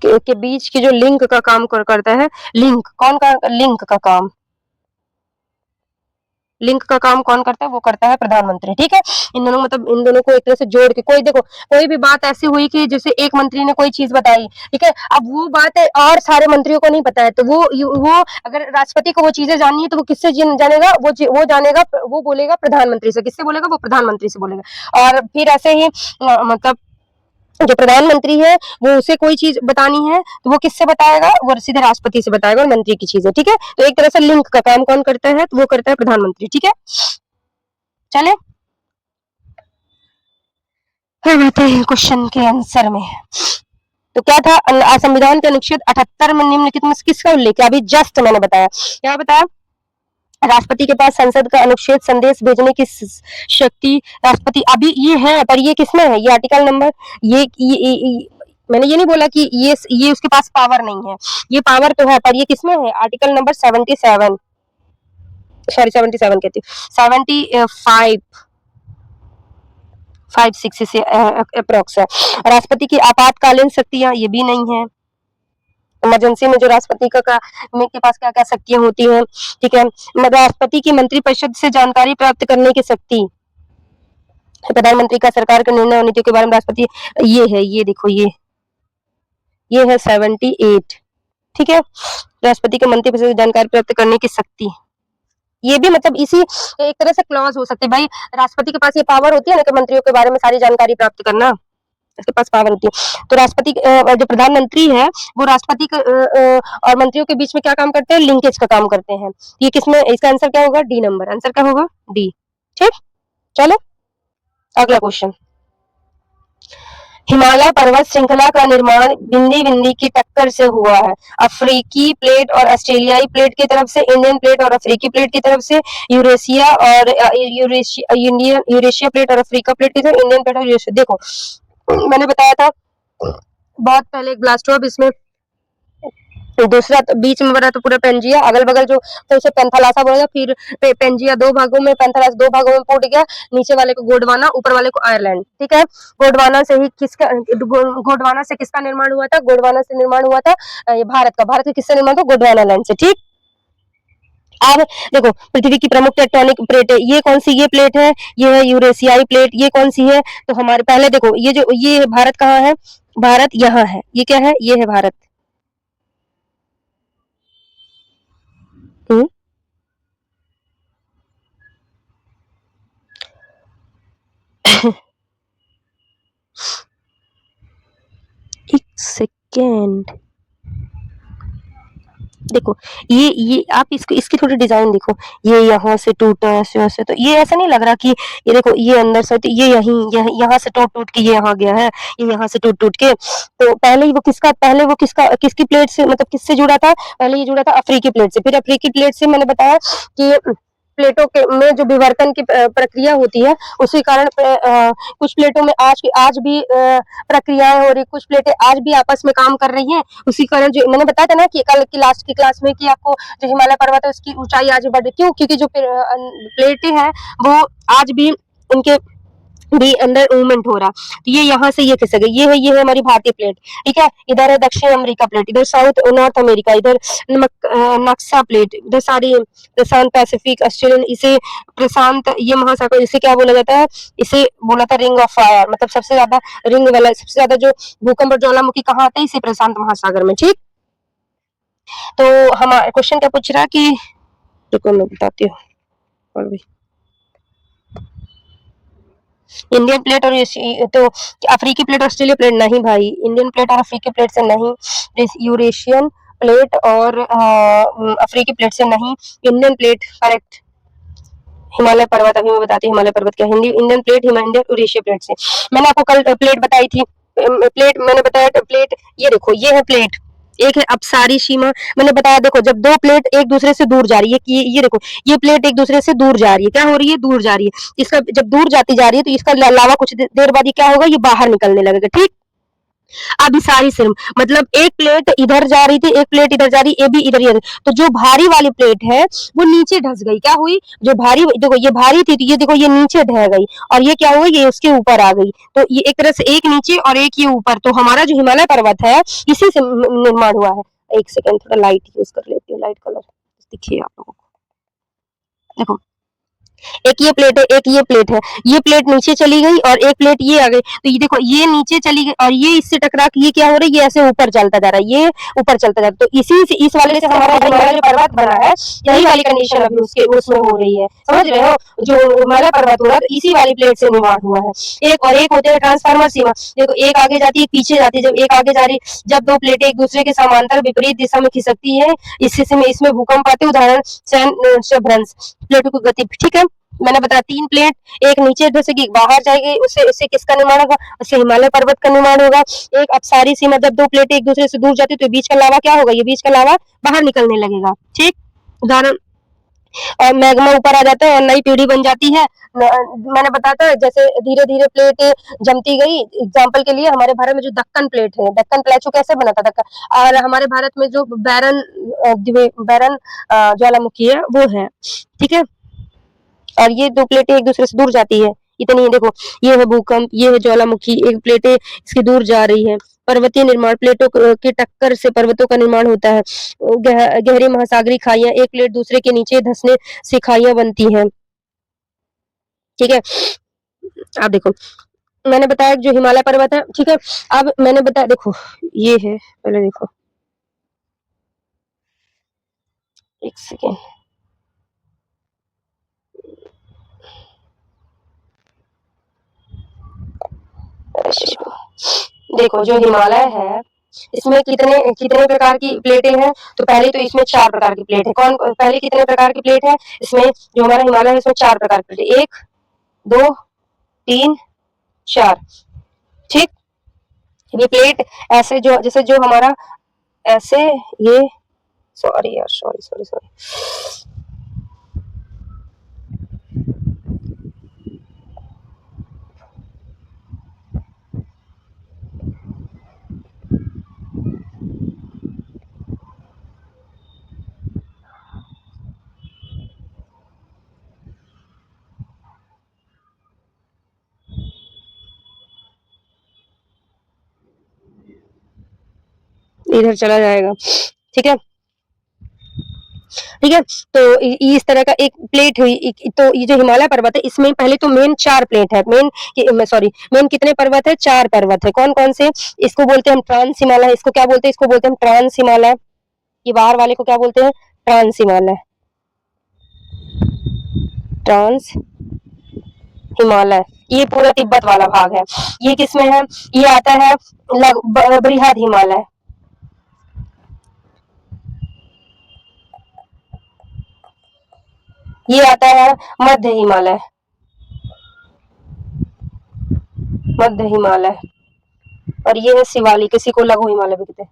[SPEAKER 1] के बीच की जो लिंक का काम करता है, लिंक कौन का, लिंक का काम, लिंक का काम कौन करता है? वो करता है प्रधानमंत्री। ठीक है, इन दोनों मतलब इन दोनों को एक तरह से जोड़ के, कोई देखो कोई भी बात ऐसी हुई कि जैसे एक मंत्री ने कोई चीज बताई, ठीक है, अब वो बात है और सारे मंत्रियों को नहीं पता है, तो वो अगर राष्ट्रपति को वो चीजें जाननी है तो वो किससे जानेगा? वो जानेगा, वो बोलेगा प्रधानमंत्री से। किससे बोलेगा? वो प्रधानमंत्री से बोलेगा। और फिर ऐसे ही मतलब जो प्रधानमंत्री है वो उसे कोई चीज बतानी है तो वो किससे बताएगा? वो सीधे राष्ट्रपति से बताएगा और मंत्री की चीजें। ठीक है, तो एक तरह से लिंक का काम कौन करता है? तो वो करता है प्रधानमंत्री। ठीक है, चले फिर बढ़ते हैं क्वेश्चन के आंसर में। तो क्या था? संविधान के अनुच्छेद 78 में निम्नलिखित में किसका उल्लेख है? अभी जस्ट मैंने बताया, क्या बताया? राष्ट्रपति के पास संसद का अनुच्छेद संदेश भेजने की शक्ति राष्ट्रपति, अभी ये है, पर ये किसमें है? ये आर्टिकल नंबर, ये मैंने ये नहीं बोला कि ये उसके पास पावर नहीं है, ये पावर तो है, पर ये किसमें है? आर्टिकल नंबर 77, सॉरी 77 कहती हूँ, 75 5-6 से अप्रोक्स है। राष्ट्रपति की आपातकालीन शक्तियां, ये भी नहीं है। इमरजेंसी में जो राष्ट्रपति के पास क्या क्या शक्तियां होती हैं, ठीक है। राष्ट्रपति की मंत्रिपरिषद से जानकारी प्राप्त करने की शक्ति, प्रधानमंत्री का सरकार के निर्णय और नीतियों के बारे में राष्ट्रपति, ये है, ये देखो, ये है 78। ठीक है, राष्ट्रपति के मंत्रिपरिषद से जानकारी प्राप्त करने की शक्ति, ये भी मतलब इसी एक तरह से क्लॉज हो सकते हैं। भाई राष्ट्रपति के पास ये पावर होती है ना कि मंत्रियों के बारे में सारी जानकारी प्राप्त करना, इसके पास पावर होती है। तो राष्ट्रपति जो प्रधानमंत्री है वो राष्ट्रपति और मंत्रियों के बीच में क्या काम करते हैं? लिंकेज का काम करते हैं। ये किसमें? इसका आंसर क्या होगा? डी नंबर, आंसर क्या होगा? डी। ठीक, चलो अगला क्वेश्चन। हिमालय पर्वत श्रृंखला का निर्माण बिंदी बिंदी की टक्कर से हुआ है। अफ्रीकी प्लेट और ऑस्ट्रेलियाई प्लेट की तरफ से, इंडियन प्लेट और अफ्रीकी प्लेट की तरफ से, यूरेशिया और यूरेशिया प्लेट और अफ्रीका प्लेट की तरफ, इंडियन प्लेट और यूरेशिया। देखो मैंने बताया था बहुत पहले एक ब्लास्ट हुआ, इसमें दूसरा बीच में बना तो पूरा पेंजिया, अगल बगल जो तो उसे पेंथालासा बोला, फिर पेंजिया दो भागों में, पेंथालासा दो भागों में फूट गया, नीचे वाले को गोंडवाना, ऊपर वाले को आयरलैंड। ठीक है, गोंडवाना से ही किसका, गोंडवाना से किसका निर्माण हुआ था? गोंडवाना से निर्माण हुआ था ये भारत का। भारत का किससे निर्माण था? गोंडवाना लैंड से। ठीक, अब देखो पृथ्वी की प्रमुख टेक्टोनिक प्लेट है, ये कौन सी? ये प्लेट है, ये है यूरेशियाई प्लेट। ये कौन सी है? तो हमारे पहले देखो ये जो ये भारत कहाँ है? भारत यहाँ है, ये क्या है? ये है भारत। एक सेकेंड, देखो ये आप इसकी थोड़ी डिजाइन देखो, ये यहाँ से टूटा ऐसे ऐसे, तो ये ऐसा नहीं लग रहा कि ये देखो ये अंदर से, तो ये यहाँ से टूट टूट के ये यहाँ गया है, ये यहाँ से टूट टूट के। तो पहले वो किसकी प्लेट से, मतलब किससे जुड़ा था? पहले ये जुड़ा था अफ्रीकी प्लेट से, फिर अफ्रीकी प्लेट से मैंने बताया कि प्लेटों के में जो विवर्तन की प्रक्रिया होती है उसी कारण कुछ प्लेटों में आज भी प्रक्रियाएं हो रही, कुछ प्लेटें आज भी आपस में काम कर रही हैं। उसी कारण जो मैंने बताया था ना कि कल की लास्ट की क्लास में कि आपको जो हिमालय पर्वत है उसकी ऊंचाई आज भी बढ़ रही, क्यों? क्योंकि जो प्लेटें हैं वो आज भी उनके भी अंदर मूवमेंट हो रहा। तो ये यहाँ से ये खिसक गई, ये है हमारी भारतीय प्लेट। ठीक है, इधर है दक्षिण अमेरिका प्लेट, इधर साउथ नॉर्थ अमेरिका, इधर नक्शा प्लेट, इधर सारी प्रशांत पैसिफिक ऑस्ट्रेलियन, इसे प्रशांत ये महासागर, इसे क्या बोला जाता है? इसे बोला था रिंग ऑफ फायर, मतलब सबसे ज्यादा रिंग वाला, सबसे ज्यादा जो भूकंप और ज्वालामुखी कहाँ आते हैं? इसे प्रशांत महासागर में। ठीक, तो हमारा क्वेश्चन क्या पूछ रहा कि, रुको मैं बताती हूँ। इंडियन प्लेट और तो अफ्रीकी प्लेट ऑस्ट्रेलिया प्लेट नहीं भाई, इंडियन प्लेट और अफ्रीकी प्लेट से नहीं, यूरेशियन प्लेट और अफ्रीकी प्लेट से नहीं, इंडियन प्लेट करेक्ट। हिमालय पर्वत, अभी मैं बताती हूँ हिमालय पर्वत क्या Hindi, Indian plate, Indian Eurasia plate से। मैंने आपको कल प्लेट बताई थी, प्लेट मैंने बताया प्लेट, ये देखो ये है प्लेट, एक है अपसारी सीमा। मैंने बताया देखो जब दो प्लेट एक दूसरे से दूर जा रही है, ये देखो ये प्लेट एक दूसरे से दूर जा रही है, क्या हो रही है, दूर जा रही है। इसका जब दूर जाती जा रही है तो इसका लावा कुछ देर बाद ये क्या होगा, ये बाहर निकलने लगेगा, ठीक। अभिसारी सिर्म मतलब एक प्लेट इधर जा रही थी, एक प्लेट इधर जा रही, ये भी इधर ही तो जो भारी वाली प्लेट है वो नीचे ढस गई, क्या हुई, जो भारी देखो ये भारी थी तो ये देखो ये नीचे ढह गई, और ये क्या हुआ, ये उसके ऊपर आ गई। तो ये एक तरह से एक नीचे और एक ये ऊपर, तो हमारा जो हिमालय पर्वत है इसी से निर्माण हुआ है। एक सेकेंड थोड़ा लाइट यूज कर लेती हूँ, लाइट कलर दिखिए आप लोगों को। देखो एक ये प्लेट है, एक ये प्लेट है, ये प्लेट नीचे चली गई और एक प्लेट ये आ गई, तो ये देखो ये नीचे चली गई और ये इससे टकरा के ये क्या हो रहा है, ये ऐसे ऊपर चलता जा रहा है, ये ऊपर चलता जा रहा है। तो इसी से इस वाले से हमारा हिमालय जो पर्वत बना है, यही वाली कंडीशन अभी उसके उसमें हो रही है, समझ रहे हो, जो हिमालय पर्वत हो रहा है तो इसी वाली प्लेट से निर्माण हुआ है। एक और एक होते हैं ट्रांसफार्मर सीमा, देखो एक आगे जाती है, पीछे जाती है, जब एक आगे जा रही, जब दो प्लेटें एक दूसरे के समांतर विपरीत दिशा में खिसकती है, इस स्थिति में इसमें भूकंप आते, उदाहरण प्लेटों की गति, ठीक है। मैंने बताया 3 प्लेट, एक नीचे जैसे कि बाहर जाएगी, उससे उससे किसका निर्माण होगा, उससे हिमालय पर्वत का निर्माण होगा। एक अपसारी सीमा, जब 2 प्लेटें एक दूसरे से दूर जाती तो बीच का लावा क्या होगा, ये बीच का लावा बाहर निकलने लगेगा, ठीक। उदाहरण, और मैग्मा ऊपर आ जाता है और नई पीढ़ी बन जाती है। मैंने बताया था जैसे धीरे धीरे प्लेट जमती गई, एग्जाम्पल के लिए हमारे भारत में जो दक्कन प्लेट है, दक्कन प्लेटो कैसे बना था दक्कन, और हमारे भारत में जो बैरन बैरन ज्वालामुखी है वो है, ठीक है। और ये 2 प्लेटें एक दूसरे से दूर जाती है, इतनी ही देखो, ये है भूकंप, ये है ज्वालामुखी, एक प्लेटें इसकी दूर जा रही है। पर्वतीय निर्माण, प्लेटों के टक्कर से पर्वतों का निर्माण होता है। गहरी महासागरीय खाइयां, एक प्लेट दूसरे के नीचे धंसने से खाइयां बनती हैं, ठीक है। आप देखो मैंने बताया जो हिमालय पर्वत है, ठीक है। अब मैंने बताया देखो ये है, पहले देखो एक सेकेंड, देखो जो हिमालय है इसमें कितने कितने प्रकार की प्लेटें हैं, तो पहले तो इसमें 4 प्रकार की प्लेट है। कौन पहले कितने प्रकार की प्लेट है, इसमें जो हमारा हिमालय है इसमें 4 प्रकार की प्लेट है, 1 2 3 4, ठीक। ये प्लेट ऐसे जो जैसे जो हमारा ऐसे ये, सॉरी यार, सॉरी सॉरी सॉरी, इधर चला जाएगा, ठीक है, ठीक है। तो इस तरह का एक प्लेट हुई, तो ये जो हिमालय पर्वत है इसमें पहले तो मेन 4 प्लेट है, मेन सॉरी मेन कितने पर्वत है, 4 पर्वत है। कौन कौन से, इसको बोलते हैं हम ट्रांस हिमालय, इसको क्या बोलते हैं, इसको बोलते हैं ट्रांस हिमालय, ये बाहर वाले को क्या बोलते हैं, ट्रांस हिमालय, ट्रांस हिमालय। ये पूरा तिब्बत वाला भाग है। ये किसमें है, ये आता है बृहद हिमालय, ये आता है मध्य हिमालय, मध्य हिमालय, और ये है शिवालिक, इसी को लघु हिमालय भी कहते हैं,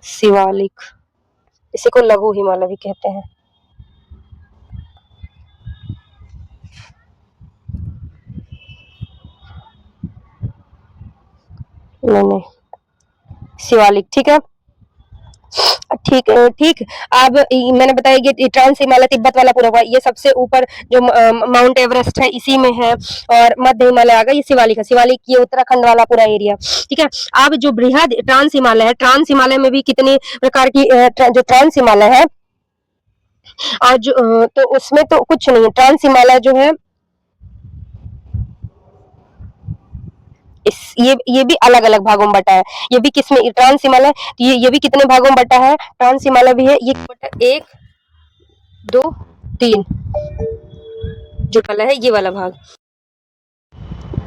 [SPEAKER 1] शिवालिक, इसी को लघु हिमालय भी कहते हैं। नहीं शिवालिक, ठीक है, ठीक ठीक। अब मैंने बताया ये ट्रांस हिमालय तिब्बत वाला पूरा हुआ, ये सबसे ऊपर जो माउंट एवरेस्ट है इसी में है, और मध्य हिमालय आ गया, ये शिवालिक है, शिवालिक ये उत्तराखंड वाला पूरा एरिया, ठीक है। अब जो बृहद ट्रांस हिमालय है, ट्रांस हिमालय में भी कितने प्रकार की जो ट्रांस हिमालय है, और जो तो उसमें तो कुछ नहीं है, ट्रांस हिमालय जो है ये भी अलग अलग भागों में बटा है, ये भी किसमें, ट्रांस हिमालय, ये भी कितने भागों में बटा है, ट्रांस हिमालय भी है, ये बटा 1 2 3, जो वाला है ये वाला भाग,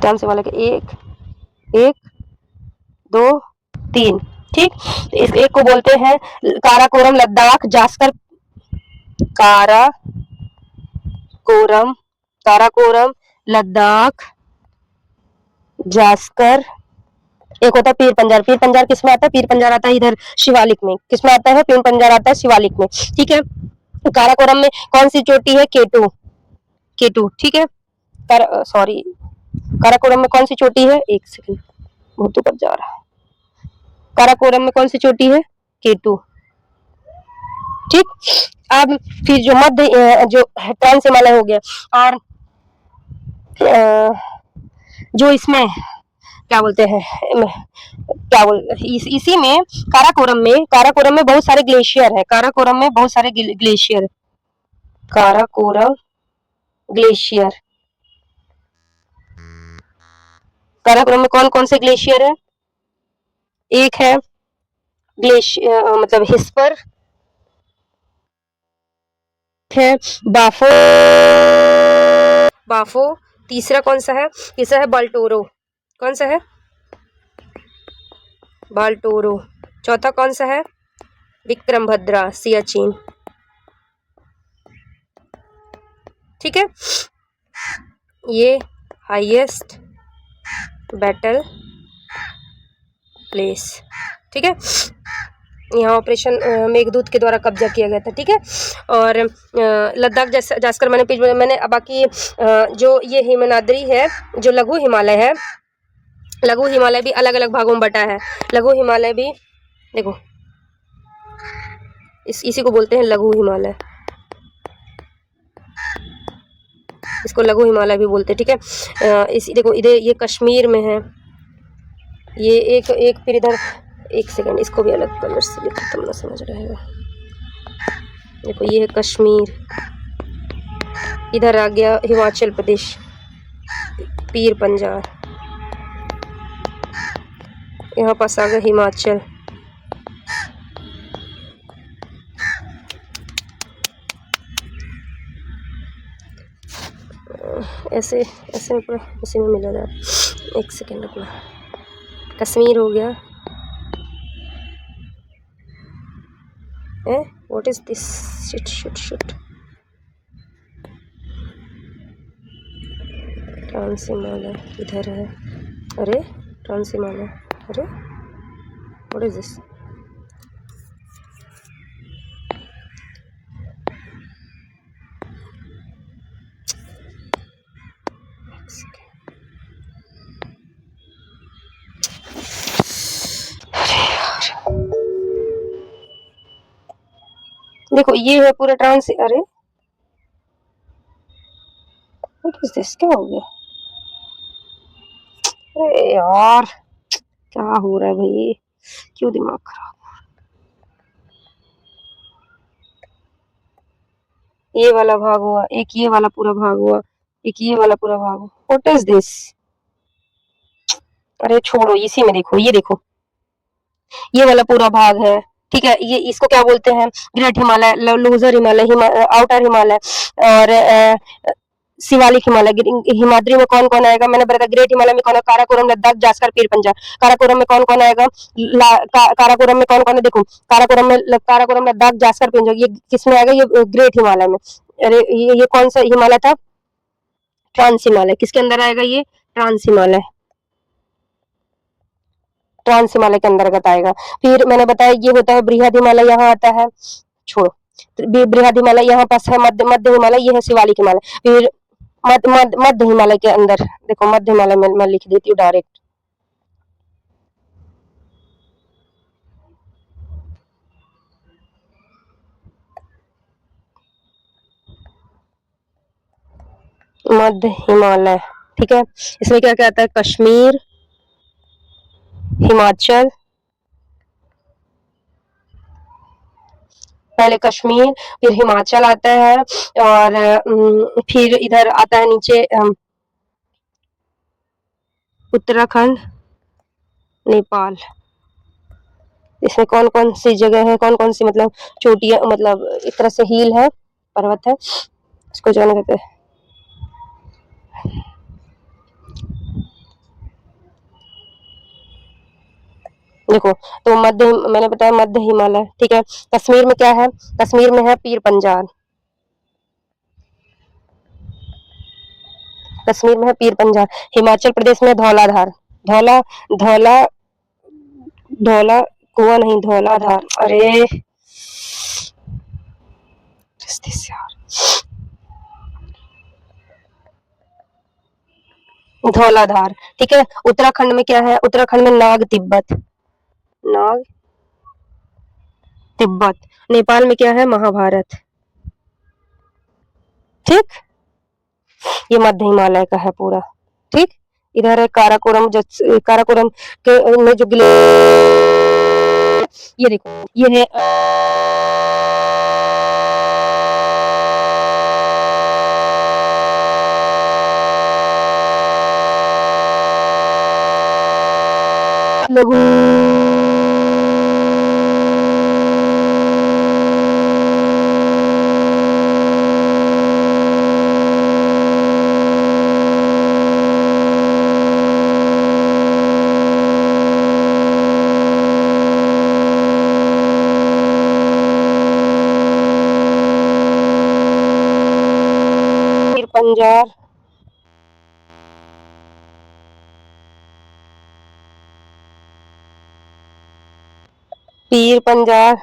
[SPEAKER 1] ट्रांस हिमालय के 1 1 2 3, ठीक। तो इस एक को बोलते हैं काराकोरम, लद्दाख, जास्कर, काराकोरम, काराकोरम, लद्दाख, जास्कर। एक होता है पीर पंजार। पीर पंजार किसमें आता है? पीर पंजार आता है इधर शिवालिक में। किसमें आता है? पीर पंजार आता है शिवालिक में, ठीक है। काराकोरम में कौन सी चोटी है? केटू, केटू, ठीक है। सॉरी, काराकोरम में कौन सी चोटी है? एक सेकंड, बहुत ऊपर जा रहा है। काराकोरम में कौन सी चोटी है? केटू, ठीक। अब फिर जो मध्य जो ट्रांस हिमालय हो गया, और जो इसमें क्या बोलते हैं, इसी में काराकोरम में बहुत सारे ग्लेशियर है। काराकोरम में बहुत सारे ग्लेशियर, काराकोरम ग्लेशियर। काराकोरम में कौन कौन से ग्लेशियर है? एक है ग्लेशियर मतलब हिस्पर है, बाफो, बाफो। तीसरा कौन सा है? तीसरा है बाल्टोरो। कौन सा है? बाल्टोरो। चौथा कौन सा है? विक्रम भद्रा, सियाचिन, ठीक है। ये हाईएस्ट बैटल प्लेस, ठीक है। यहाँ ऑपरेशन मेघदूत के द्वारा कब्जा किया गया था, ठीक है। और लद्दाख जास्कर मैंने बाकी जो ये हिमनाद्री है, जो लघु हिमालय है, लघु हिमालय भी अलग अलग भागों में बटा है। लघु हिमालय भी देखो, इसी को बोलते हैं लघु हिमालय, इसको लघु हिमालय भी बोलते हैं, ठीक है। इसी देखो, इधर ये कश्मीर में है, ये एक फिर इधर, एक सेकंड, इसको भी अलग कलर से लिखो तब ना समझ रहेगा। देखो ये है कश्मीर, इधर आ गया हिमाचल प्रदेश, पीर पंजाब, यहाँ पास आ गया हिमाचल, ऐसे ऐसे पूरा उसी में मिला जाए। एक सेकेंड रुकना, कश्मीर हो गया, what is this, shit trans Himalaya इधर है, अरे ट्रांस हिमालय, अरे व्हाट इज दिस, देखो ये है पूरा ट्रांस, अरे व्हाट इज दिस, क्या हो गया? अरे यार क्या हो रहा है भाई, क्यों दिमाग खराब। ये वाला भाग हुआ, एक ये वाला पूरा भाग हुआ, एक ये वाला पूरा भाग हुआ, व्हाट इज दिस। अरे छोड़ो, इसी में देखो, ये देखो ये वाला पूरा भाग है, ठीक है। ये इसको क्या बोलते हैं? Great Himalaya, loser Himalaya, outer Himalaya और शिवालिक हिमालय। हिमाद्री में कौन कौन आएगा? मैंने बताया ग्रेट हिमालय में कौन है? काराकोरम, लद्दाख, जास्कर, पीर पंजाब। काराकोरम में कौन कौन आएगा? काराकोरम में कौन कौन है? देखो काराकोरम, लद्दाख, जास्कर, पीर पंजाब, ये किसमें आएगा? ये ग्रेट हिमालय में। अरे ये कौन सा हिमालय था? ट्रांस हिमालय। किसके अंदर आएगा? ये ट्रांस हिमालय, ट्रांस हिमालय के अंतर्गत आएगा। फिर मैंने बताया ये होता है बृहद हिमालय, यहाँ आता है, छोड़ो, बृहद हिमालय यहाँ पास है, मध्य हिमालय, ये है शिवालिक हिमालय। फिर मध्य हिमालय के अंदर देखो, मध्य हिमालय में मैं लिख देती हूँ डायरेक्ट, मध्य हिमालय, ठीक है। इसमें क्या क्या आता है? कश्मीर, हिमाचल, पहले कश्मीर फिर हिमाचल आता है, और फिर इधर आता है नीचे उत्तराखंड, नेपाल। इसमें कौन कौन सी जगह है, कौन कौन सी मतलब चोटियां, मतलब एक तरह से हिल है, पर्वत है, इसको जान कहते हैं। देखो, तो मध्य मैंने बताया मध्य हिमालय, ठीक है। कश्मीर में क्या है? कश्मीर में है पीर पंजाल। कश्मीर में है पीर पंजाल। हिमाचल प्रदेश में धौलाधार। धौला धौला धौला कुआं नहीं, धौलाधार। अरे धौलाधार, ठीक है। उत्तराखंड में क्या है? उत्तराखंड में नाग तिब्बत। नाग तिब्बत। नेपाल में क्या है? महाभारत। ठीक, ये मध्य हिमालय का है पूरा। ठीक, इधर है काराकोरम, जो काराकोरम के में जो ये देखो, ये है लघु पीर पंजाल। पीर पंजाल,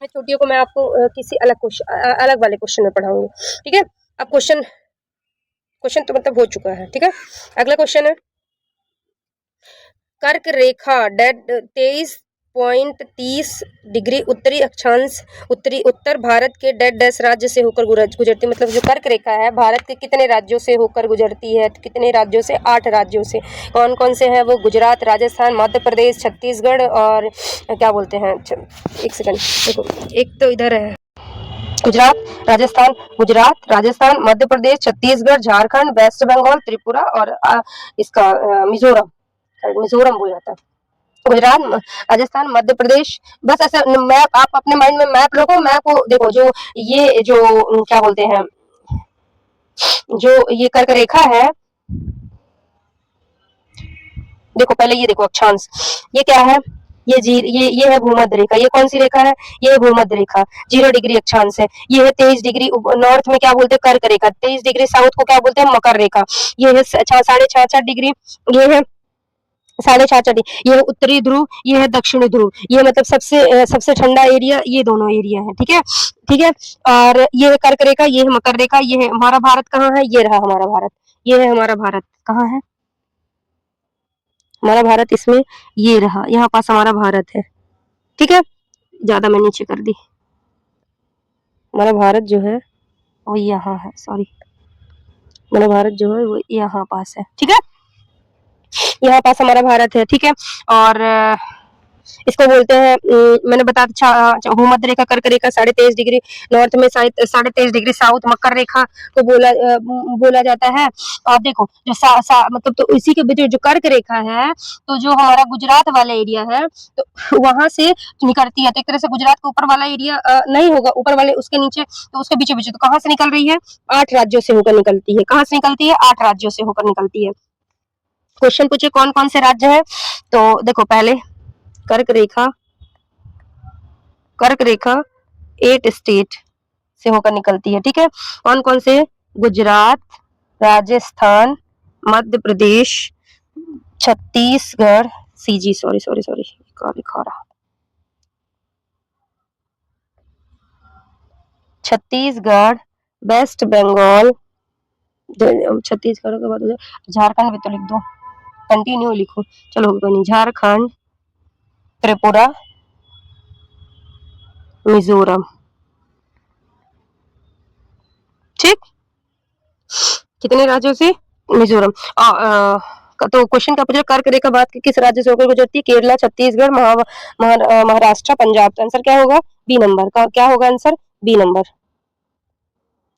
[SPEAKER 1] छोटियों को मैं आपको किसी अलग वाले क्वेश्चन में पढ़ाऊंगी, ठीक है। अब क्वेश्चन क्वेश्चन तो मतलब हो चुका है, ठीक है। अगला क्वेश्चन है, कर्क रेखा डेड 23.30 डिग्री उत्तरी अक्षांश उत्तर भारत के डेड डैश राज्य से होकर गुजरती, मतलब जो कर्क रेखा है भारत के कितने राज्यों से होकर गुजरती है? तो कितने राज्यों से? 8 राज्यों से। कौन कौन से हैं वो? गुजरात, राजस्थान, मध्य प्रदेश, छत्तीसगढ़ और क्या बोलते हैं, एक सेकंड देखो, एक तो इधर है गुजरात, राजस्थान, मध्य प्रदेश, छत्तीसगढ़, झारखंड, वेस्ट बंगाल, त्रिपुरा और इसका मिजोरम बोला जाता है। गुजरात, राजस्थान, मध्य प्रदेश, बस ऐसा मैप आप अपने माइंड में मैप रखो। मैप को देखो, जो ये जो क्या बोलते हैं, जो ये कर्क रेखा है, देखो पहले ये देखो अक्षांश, ये क्या है? ये है भूमध्य रेखा। ये कौन सी रेखा है? ये है भूमध्य रेखा। 0 डिग्री अक्षांश है। ये है 23 डिग्री नॉर्थ में क्या बोलते हैं? कर्क रेखा। 23 डिग्री साउथ को क्या बोलते हैं? मकर रेखा। ये है 66.5 डिग्री। ये है 66.5 ये है उत्तरी ध्रुव, ये है दक्षिणी ध्रुव। ये मतलब सबसे ठंडा एरिया ये दोनों एरिया है, ठीक है। ठीक है, और ये है कर्क रेखा, ये है मकर रेखा। ये है हमारा भारत। कहाँ है? ये रहा हमारा भारत। ये है हमारा भारत। कहाँ है हमारा भारत? इसमें ये रहा, यहाँ पास हमारा भारत है, ठीक है। ज्यादा मैं नीचे कर दी। हमारा भारत जो है वो यहाँ है, सॉरी, हमारा भारत जो है वो यहाँ पास है, ठीक है। यहाँ पास हमारा भारत है, ठीक है। और इसको बोलते हैं, मैंने बताया भूमध्य रेखा, कर्क रेखा 23.5 डिग्री नॉर्थ में, 23.5 डिग्री साउथ मकर रेखा को बोला जाता है। आप देखो जो मतलब तो इसी के बीच जो कर्क रेखा है, तो जो हमारा गुजरात वाला एरिया है, तो वहां से निकलती है। तो एक तरह से गुजरात के ऊपर वाला एरिया नहीं होगा, ऊपर वाले उसके नीचे, तो उसके बीच बीच तो कहाँ से निकल रही है? 8 राज्यों से होकर निकलती है। कहाँ से निकलती है? 8 राज्यों से होकर निकलती है। क्वेश्चन पूछे कौन कौन से राज्य है, तो देखो पहले कर्क रेखा 8 स्टेट से होकर निकलती है, ठीक है। कौन कौन से? गुजरात, राजस्थान, मध्य प्रदेश, छत्तीसगढ़, सीजी सॉरी क्या लिखा रहा, छत्तीसगढ़, वेस्ट बंगाल, छत्तीसगढ़ के बाद झारखंड भी तो लिख दो, कंटिन्यू लिखो, चलो कोई नहीं, झारखंड, त्रिपुरा, मिजोरम, ठीक। कितने राज्यों से? मिजोरम। तो क्वेश्चन क्या पूछा, कर्क रेखा भारत के किस राज्य से होकर गुजरती है? केरला, छत्तीसगढ़, महाराष्ट्र, पंजाब। तो आंसर क्या होगा? बी नंबर का। क्या होगा आंसर? B number.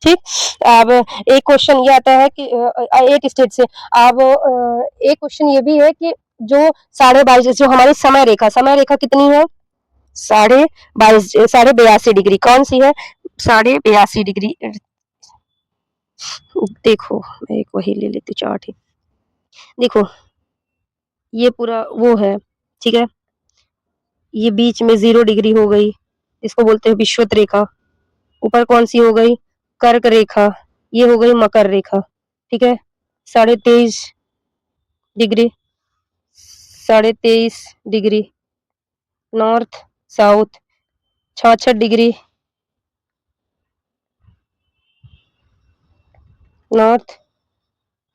[SPEAKER 1] ठीक। अब एक क्वेश्चन ये आता है कि एक स्टेट से, अब एक क्वेश्चन ये भी है कि जो 22.5 जो हमारी समय रेखा कितनी है? 82.5 डिग्री। कौन सी है? 82.5 डिग्री। देखो मैं एक वही ले लेती हूँ चार्ट ही। देखो ये पूरा वो है, ठीक है। ये बीच में 0 डिग्री हो गई, इसको बोलते हैं विषुवत रेखा। ऊपर कौन सी हो गई? कर्क रेखा। ये हो गई मकर रेखा, ठीक है। 23.5 degree, 23.5 degree north south, 66 degree north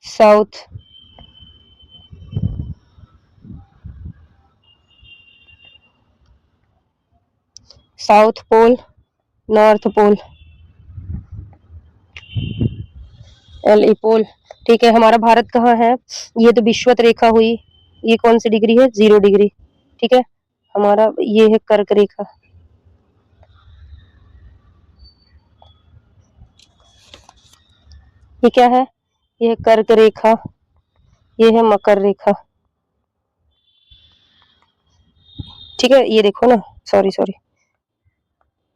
[SPEAKER 1] south, south pole, north pole, एल पोल, ठीक है। हमारा भारत कहाँ है? ये तो विषुवत रेखा हुई। ये कौन सी डिग्री है? 0 डिग्री, ठीक है। हमारा ये है कर्क रेखा। ये क्या है? ये है कर्क रेखा, ये है मकर रेखा, ठीक है। ये देखो ना, सॉरी सॉरी,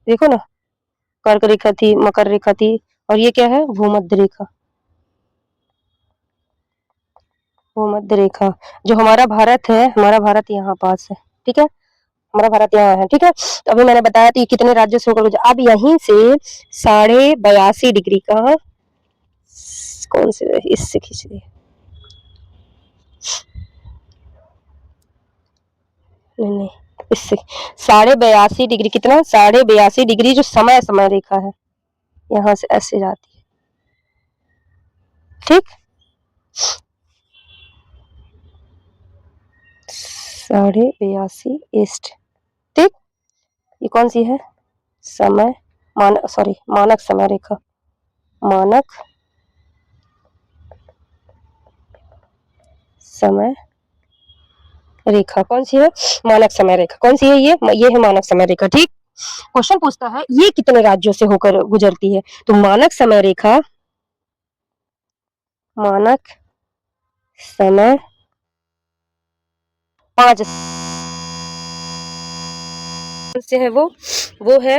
[SPEAKER 1] देखो ना, कर्क रेखा थी, मकर रेखा थी, और ये क्या है? भूमध्य रेखा। भूमध्य रेखा। जो हमारा भारत है, हमारा भारत यहाँ पास है, ठीक है। हमारा भारत यहाँ है, ठीक है। तो अभी मैंने बताया था ये कितने राज्यों से होकर अब यहीं से 82.5 डिग्री का कौन से इससे खींच दिए, नहीं इससे 82.5 डिग्री, कितना? 82.5 डिग्री जो समय रेखा है, यहाँ से ऐसे जाती है, ठीक। 82.5 ईस्ट, ठीक। ये कौन सी है? समय मानक समय रेखा। मानक समय रेखा कौन सी है? मानक समय रेखा। कौन सी है? ये है मानक समय रेखा, ठीक। क्वेश्चन पूछता है ये कितने राज्यों से होकर गुजरती है? तो मानक समय रेखा, मानक समय 5 से है वो है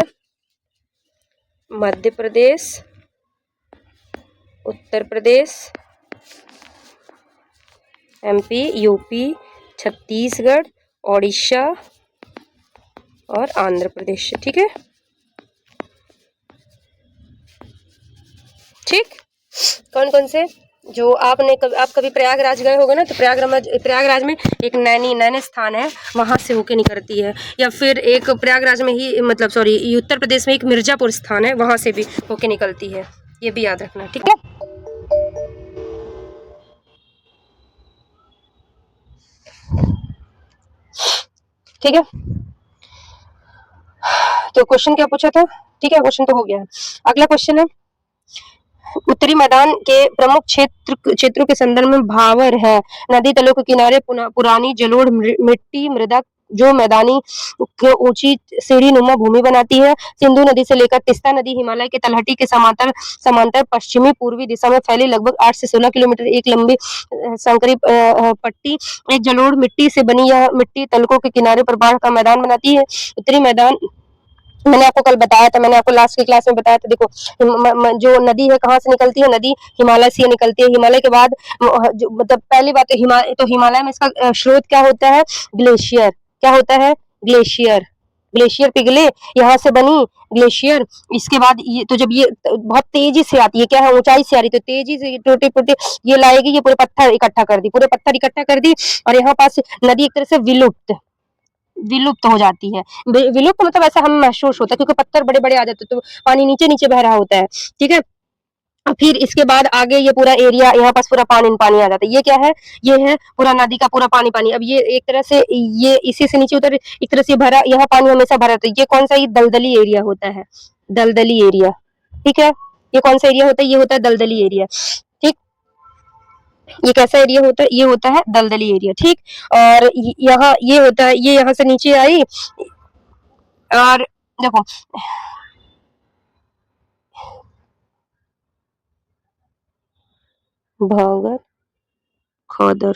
[SPEAKER 1] मध्य प्रदेश, उत्तर प्रदेश, एमपी, यूपी, छत्तीसगढ़, ओडिशा और आंध्र प्रदेश, ठीक है। ठीक। कौन कौन से? जो आप कभी प्रयागराज गए होगे ना, तो प्रयागराज में एक नैनी स्थान है, वहां से होके निकलती है। या फिर एक प्रयागराज में ही, मतलब सॉरी, उत्तर प्रदेश में एक मिर्जापुर स्थान है, वहां से भी होके निकलती है। ये भी याद रखना, ठीक है। ठीक है। तो क्वेश्चन क्या पूछा था? ठीक है, क्वेश्चन तो हो गया। अगला क्वेश्चन है, उत्तरी मैदान के प्रमुख क्षेत्रों के संदर्भ में भावर है। नदी तलों के किनारे पुरानी जलोढ़ मिट्टी मृदा जो मैदानी ऊंची सीढ़ी नुमा भूमि बनाती है। सिंधु नदी से लेकर तिस्ता नदी हिमालय के तलहटी के समांतर पश्चिमी पूर्वी दिशा में फैली लगभग 8 से 16 किलोमीटर एक लंबी संकरी पट्टी एक जलोढ़ मिट्टी से बनी यह मिट्टी तलकों के किनारे पर बाढ़ का मैदान बनाती है। उत्तरी मैदान मैंने आपको कल बताया था, मैंने आपको लास्ट की क्लास में बताया था। देखो जो नदी है कहाँ से निकलती है? नदी हिमालय से निकलती है। हिमालय के बाद मतलब पहली बात तो हिमालय में इसका स्रोत क्या होता है? ग्लेशियर। क्या होता है? ग्लेशियर। ग्लेशियर पिघले, यहाँ से बनी ग्लेशियर। इसके बाद ये तो जब ये बहुत तेजी से आती है, क्या है? ऊंचाई से आ रही, तो तेजी से टूटे ये लाएगी, ये पूरे पत्थर इकट्ठा कर दी, और यहाँ पास नदी एक तरह से विलुप्त हो जाती है। विलुप्त मतलब ऐसा हमें महसूस होता है, क्योंकि पत्थर बड़े बड़े आ जाते हैं, तो पानी नीचे नीचे बह रहा होता है, ठीक है। फिर इसके बाद आगे ये पूरा एरिया, यहाँ पास पूरा पानी आ जाता है। ये क्या है? ये है पूरा नदी का पूरा पानी। अब ये एक तरह से ये इसी से नीचे उतर, एक तरह से भरा, यहाँ पानी हमेशा भरा रहता है। ये कौन सा? ये दलदली एरिया होता है, दलदली एरिया, ठीक है। ये कौन सा एरिया होता है? ये होता है दलदली एरिया, ठीक। ये कैसा एरिया होता है? ये होता है दलदली एरिया, ठीक। और यहाँ ये होता है, ये यहाँ से नीचे आई और देखो भागर खादर,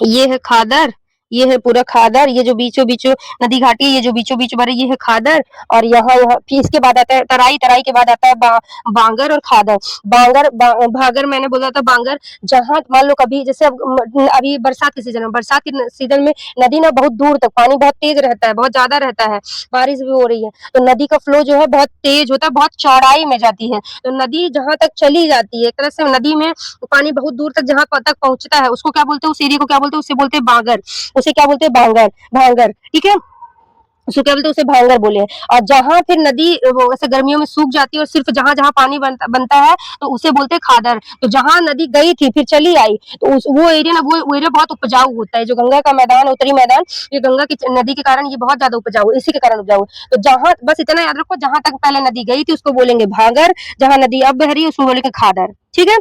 [SPEAKER 1] ये है खादर, ये है पूरा खादर, ये जो बीचों बीचों नदी घाटी है, ये जो बीचों बीच भरे ये है खादर। और यहाँ फिर इसके बाद आता है तराई, तराई के बाद आता है बांगर और खादर। भागर मैंने बोला था बांगर, जहाँ मान लो कभी जैसे अभी बरसात के सीजन में, बरसात के सीजन में नदी ना बहुत दूर तक पानी बहुत तेज रहता है, बहुत ज्यादा रहता है, बारिश भी हो रही है तो नदी का फ्लो जो है बहुत तेज होता है, बहुत चौड़ाई में जाती है। तो नदी जहां तक चली जाती है, एक तरह से नदी में पानी बहुत दूर तक जहां तक पहुंचता है उसको क्या बोलते हैं, उस एरिया को क्या बोलते हैं, उसे बोलते हैं बांगर, उसे क्या बोलते हैं भांगर, भांगर, ठीक है। उसको क्या बोलते हैं, उसे भांगर बोले। और जहां फिर नदी ऐसे गर्मियों में सूख जाती है और सिर्फ जहां जहां पानी बनता है तो उसे बोलते हैं खादर। तो जहां नदी गई थी फिर चली आई तो वो एरिया ना, वो एरिया बहुत उपजाऊ होता है। जो गंगा का मैदान, उत्तरी मैदान, ये गंगा की नदी के कारण ये बहुत ज्यादा उपजाऊ, इसी के कारण उपजाऊ। तो जहां, बस इतना याद रखो, जहां तक पहले नदी गई थी उसको बोलेंगे भागर, जहां नदी अब बह रही है उसको बोलेंगे खादर, ठीक है।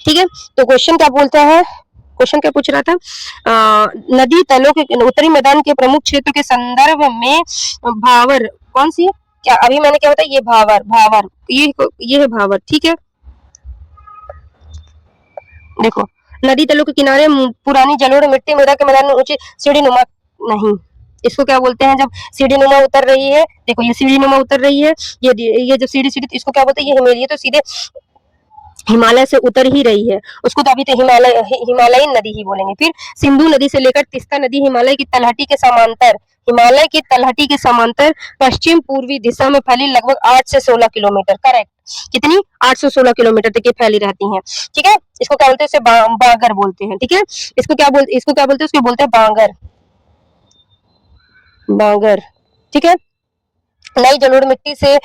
[SPEAKER 1] ठीक है, तो क्वेश्चन क्या बोलता है, क्वेश्चन क्या पूछ रहा था, नदी तलों के उत्तरी मैदान के प्रमुख क्षेत्र के संदर्भ में भावर कौन सी, क्या अभी मैंने क्या बताया, ये भावर, भावर, ये है भावर, ठीक है। देखो, नदी तलों के किनारे पुरानी जलोढ़ मिट्टी मृदा के मैदान में ऊंची सीढ़ी नुमा, नहीं, इसको क्या बोलते हैं, जब सीढ़ी नुमा उतर रही है, देखो ये सीढ़ी नुमा उतर रही है, ये जब सीढ़ी सीढ़ी, इसको क्या बोलते हैं, ये हिमेलिया, तो सीधे हिमालय से उतर ही रही है, उसको तो अभी तो हिमालयन नदी ही बोलेंगे। फिर सिंधु नदी से लेकर तीस्ता नदी हिमालय की तलहटी के समांतर, हिमालय की तलहटी के समांतर पश्चिम पूर्वी दिशा में फैली लगभग 8 से 16 किलोमीटर, करेक्ट, कितनी, 8 से 16 किलोमीटर तक ये फैली रहती हैं, ठीक है। इसको क्या बोलते हैं, इसे बांगर बोलते हैं, ठीक है। इसको क्या बोलते हैं, उसको बोलते हैं बांगर, बांगर, ठीक है। नई जलोढ़ मिट्टी से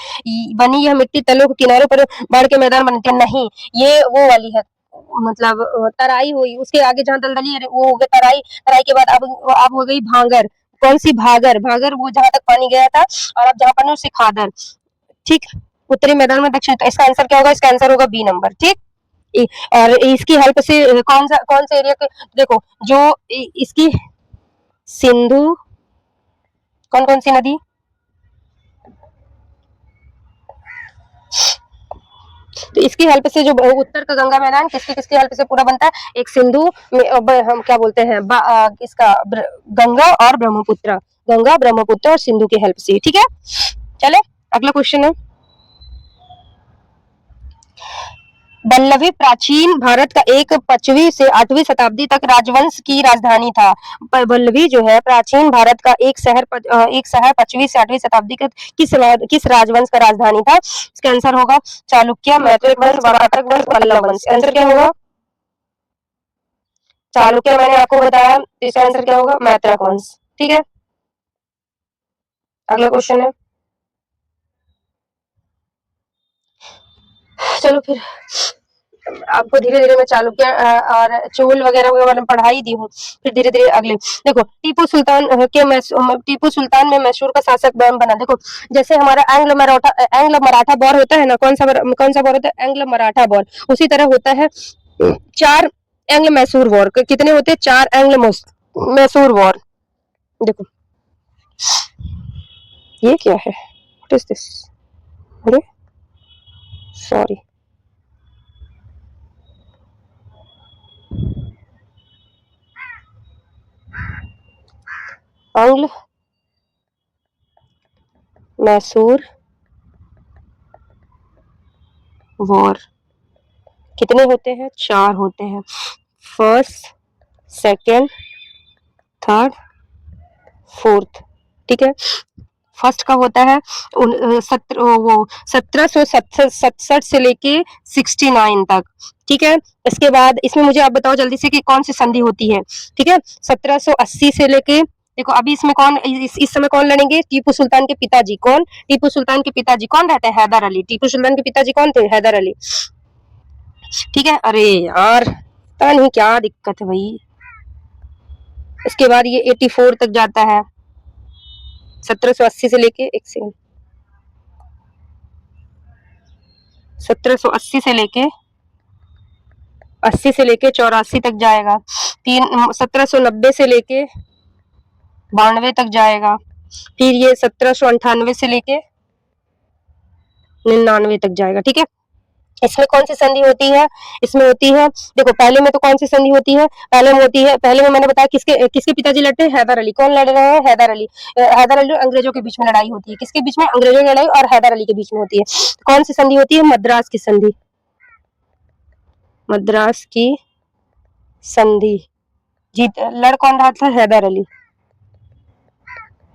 [SPEAKER 1] बनी यह मिट्टी तलों के किनारों पर बाढ़ के मैदान बनते हैं, नहीं, ये वो वाली है, मतलब तराई हुई, उसके आगे जहाँ दलदली है वो हो गया तराई, तराई के बाद अब हो गई भांगर, कौन सी, भागर, भागर वो जहां तक पानी गया था, और अब जहां पर उसे खादर, ठीक। उत्तरी मैदान में दक्षिण, तो इसका आंसर क्या होगा, इसका आंसर होगा बी नंबर, ठीक। और इसकी हेल्प से कौन सा एरिया, देखो जो इसकी सिंधु, कौन कौन सी नदी, तो इसकी हेल्प से जो उत्तर का गंगा मैदान किसकी किसकी हेल्प से पूरा बनता है, एक सिंधु हम क्या बोलते हैं, इसका गंगा और ब्रह्मपुत्र, गंगा ब्रह्मपुत्र और सिंधु की हेल्प से, ठीक है। चले अगला क्वेश्चन है, वल्लभी प्राचीन भारत का एक 5वीं से 8वीं शताब्दी तक राजवंश की राजधानी था। वल्लभी जो है प्राचीन भारत का एक शहर 5वीं से 8वीं शताब्दी का किस राजवंश का राजधानी था, इसका आंसर होगा चालुक्य, मैत्रेय वंश, वाकाटक वंश, पल्लव वंश। आंसर क्या होगा, चालुक्य मैंने आपको बताया, इसका आंसर क्या होगा, मैत्रेय वंश, ठीक है। अगला क्वेश्चन है, चलो फिर आपको धीरे धीरे मैं चालुक्य और चोल वगैरह के बारे में पढ़ा ही दी हूँ, फिर धीरे धीरे अगले, देखो टीपू सुल्तान में मैसूर का शासक बना। देखो जैसे हमारा एंग्लो मराठा वॉर होता है ना, कौन सा वॉर होता है, एंग्लो मराठा वॉर, उसी तरह होता है 4 एंग्लो मैसूर वॉर, कितने होते हैं, 4 एंग्लो मैसूर वॉर। देखो ये क्या है, व्हाट इज दिस, अरे सॉरी, एंग्लो मैसूर वॉर कितने होते हैं, 4 होते हैं, फर्स्ट, सेकेंड, थर्ड, फोर्थ, ठीक है। फर्स्ट का होता है 1767 से लेके 69 तक, ठीक है। इसके बाद इसमें मुझे आप बताओ जल्दी से कि कौन सी संधि होती है, ठीक है। 1780 से लेके, देखो अभी इसमें कौन, इस समय कौन लड़ेंगे, टीपू सुल्तान के पिताजी, कौन, टीपू सुल्तान के पिताजी कौन रहते हैं, हैदर अली, टीपू सुल्तान के पिताजी कौन थे, हैदर अली, ठीक है। अरे यार पता नहीं क्या दिक्कत है भाई। इसके बाद ये 84 तक जाता है, 1780 से लेके, एक सेकंड, 1780 से लेके 1780 से लेके 84 तक जाएगा। 1790 से लेके 92 तक जाएगा। फिर ये 1798 से लेके 99 तक जाएगा। ठीक है, इसमें कौन सी संधि होती है? इसमें होती है, देखो पहले में तो कौन सी संधि होती है? पहले में होती है, पहले में मैंने बताया किसके किसके पिताजी लड़ते हैं? हैदर अली। कौन लड़ रहे हैं? हैदर अली। हैदर अली और अंग्रेजों के बीच में लड़ाई होती है। किसके बीच में? अंग्रेजों की लड़ाई और हैदर अली के बीच में होती है। कौन सी संधि होती है? मद्रास की संधि। मद्रास की संधि। जीत लड़ कौन रहा था? हैदर अली।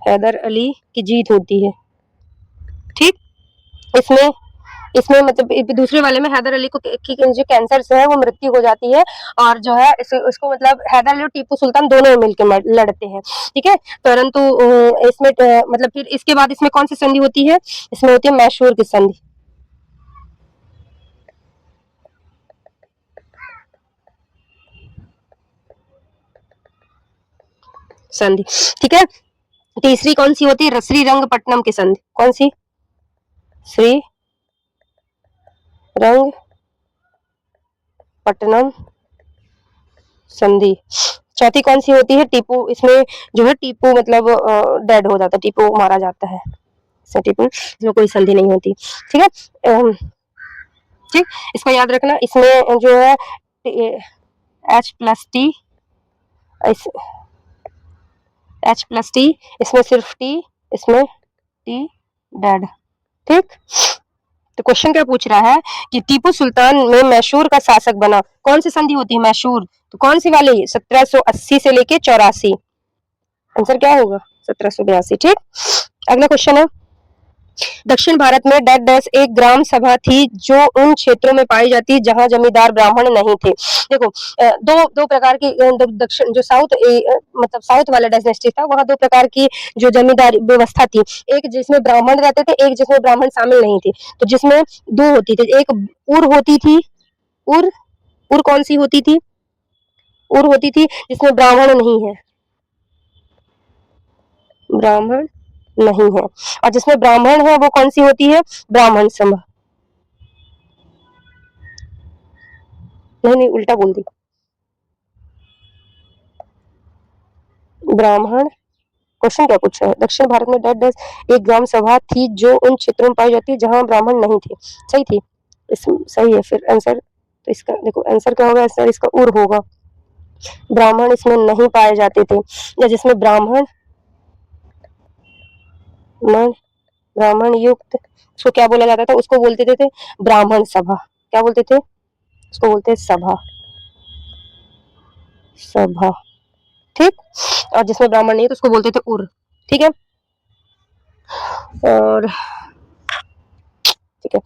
[SPEAKER 1] हैदर अली की जीत होती है। ठीक, इसमें इसमें मतलब दूसरे वाले में हैदर अली को की जो कैंसर से है वो मृत्यु हो जाती है, और जो है उसको मतलब हैदर अली और टीपू सुल्तान दोनों मिलकर लड़ते हैं। ठीक है, परंतु इसमें मतलब फिर इसके बाद इसमें कौन सी संधि होती है? इसमें होती है मैसूर की संधि। संधि, ठीक है। तीसरी कौन सी होती है? श्रीरंगपट्टनम की संधि। कौन सी? श्री रंग पट्टनम संधि। चौथी कौन सी होती है? टीपू, इसमें जो है टीपू मतलब डेड हो जाता है, टीपू मारा जाता है। टीपू, इसमें कोई संधि नहीं होती। ठीक है, ठीक, इसको याद रखना। इसमें जो है H+T, H+T, इसमें सिर्फ T, इसमें T डेड। ठीक, तो क्वेश्चन क्या पूछ रहा है कि टीपू सुल्तान में मैसूर का शासक बना, कौन सी संधि होती है? मैसूर। तो कौन सी वाली? 1780 से लेके 84। आंसर क्या होगा? 1782। ठीक, अगला क्वेश्चन है, दक्षिण भारत में डैश डैश एक ग्राम सभा थी जो उन क्षेत्रों में पाई जाती जहां जमींदार ब्राह्मण नहीं थे। देखो दो दो प्रकार की दक्षिण जो साउथ मतलब साउथ वाला डायनेस्टी था, वहां दो प्रकार की जो जमींदारी व्यवस्था थी। एक जिसमें ब्राह्मण रहते थे, एक जिसमें ब्राह्मण शामिल नहीं थे। तो जिसमें दो होती थी, एक उर होती थी। उर, उर कौन सी होती थी? उर होती थी जिसमें ब्राह्मण नहीं है, ब्राह्मण नहीं है। और जिसमें ब्राह्मण है वो कौन सी होती है? ब्राह्मण सभा। नहीं, उल्टा बोल दी। ब्राह्मण, क्वेश्चन क्या पूछा है? दक्षिण भारत में डैश डैश एक ग्राम सभा थी जो उन क्षेत्रों में पाई जाती है जहां ब्राह्मण नहीं थे। सही थी, सही है। फिर आंसर, तो इसका देखो आंसर क्या होगा? आंसर इसका उर होगा। ब्राह्मण इसमें नहीं पाए जाते थे, या जिसमें ब्राह्मण ब्राह्मण युक्त, उसको क्या बोला जाता था? उसको बोलते थे ब्राह्मण सभा। क्या बोलते थे? उसको बोलते हैं सभा। सभा, ठीक। और जिसमें ब्राह्मण नहीं तो उसको बोलते थे उर। ठीक है, और ठीक है,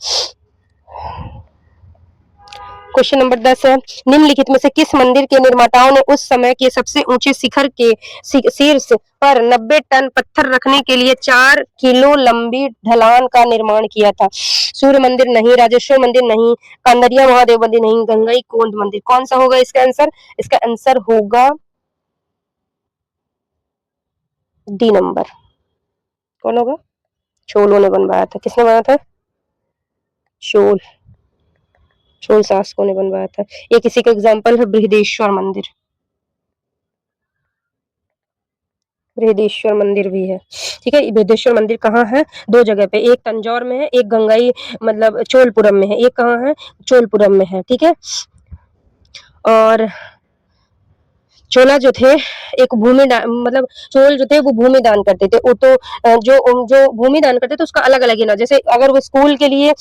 [SPEAKER 1] क्वेश्चन नंबर 10 है, निम्नलिखित में से किस मंदिर के निर्माताओं ने उस समय के सबसे ऊंचे शिखर के शीर्ष पर 90 टन पत्थर रखने के लिए 4 किलो लंबी ढलान का निर्माण किया था? सूर्य मंदिर नहीं, राजेश्वर मंदिर नहीं, कांदरिया महादेव मंदिर नहीं, गंगई कोंड मंदिर। कौन सा होगा इसका आंसर? इसका आंसर होगा डी नंबर। कौन होगा? चोलों ने बनवाया था। किसने बनाया था? चोल, चोल शासकों ने बनवाया था। ये किसी का एग्जाम्पल है बृहदेश्वर मंदिर। बृहदेश्वर मंदिर भी है। ठीक है, बृहदेश्वर मंदिर कहाँ है? दो जगह पे, एक तंजौर में है, एक गंगाई मतलब चोलपुरम में है। एक कहाँ है? चोलपुरम में है। ठीक है, और चोला जो थे एक भूमि मतलब चोल जो थे वो भूमि दान करते थे। वो तो जो भूमि दान करते थे उसका अलग अलग ही ना, जैसे अगर वो स्कूल के लिए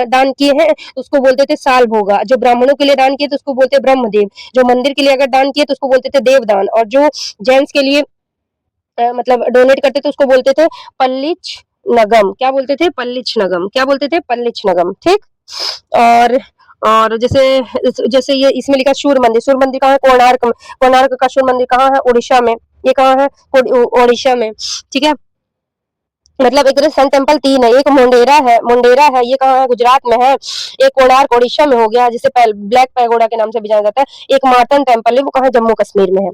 [SPEAKER 1] दान किए हैं तो उसको बोलते थे साल भोगा। जो ब्राह्मणों के लिए दान किए तो उसको बोलते ब्रह्मदेव। जो मंदिर के लिए अगर दान किए तो उसको बोलते थे देवदान। और जो जेंट्स के लिए मतलब डोनेट करते थे उसको बोलते थे पल्लिच नगम। क्या बोलते थे? पल्लिच नगम। क्या बोलते थे? पल्लिच नगम। ठीक, और जैसे जैसे ये इसमें लिखा सूर्य मंदिर। सूर्य मंदिर कहाँ है? कोणार्क। कोणार्क का सूर्य मंदिर कहाँ है? उड़ीसा में। ये कहाँ है? उड़ीसा में। ठीक है, मतलब एक तरह सन टेम्पल 3 है। एक मुंडेरा है, मुंडेरा है, ये कहाँ है? गुजरात में है। एक कोणार्क उड़ीसा में हो गया, जिसे ब्लैक पैगोडा के नाम से भी जाना जाता है। एक मार्टन टेम्पल है, वो कहाँ? जम्मू कश्मीर में है।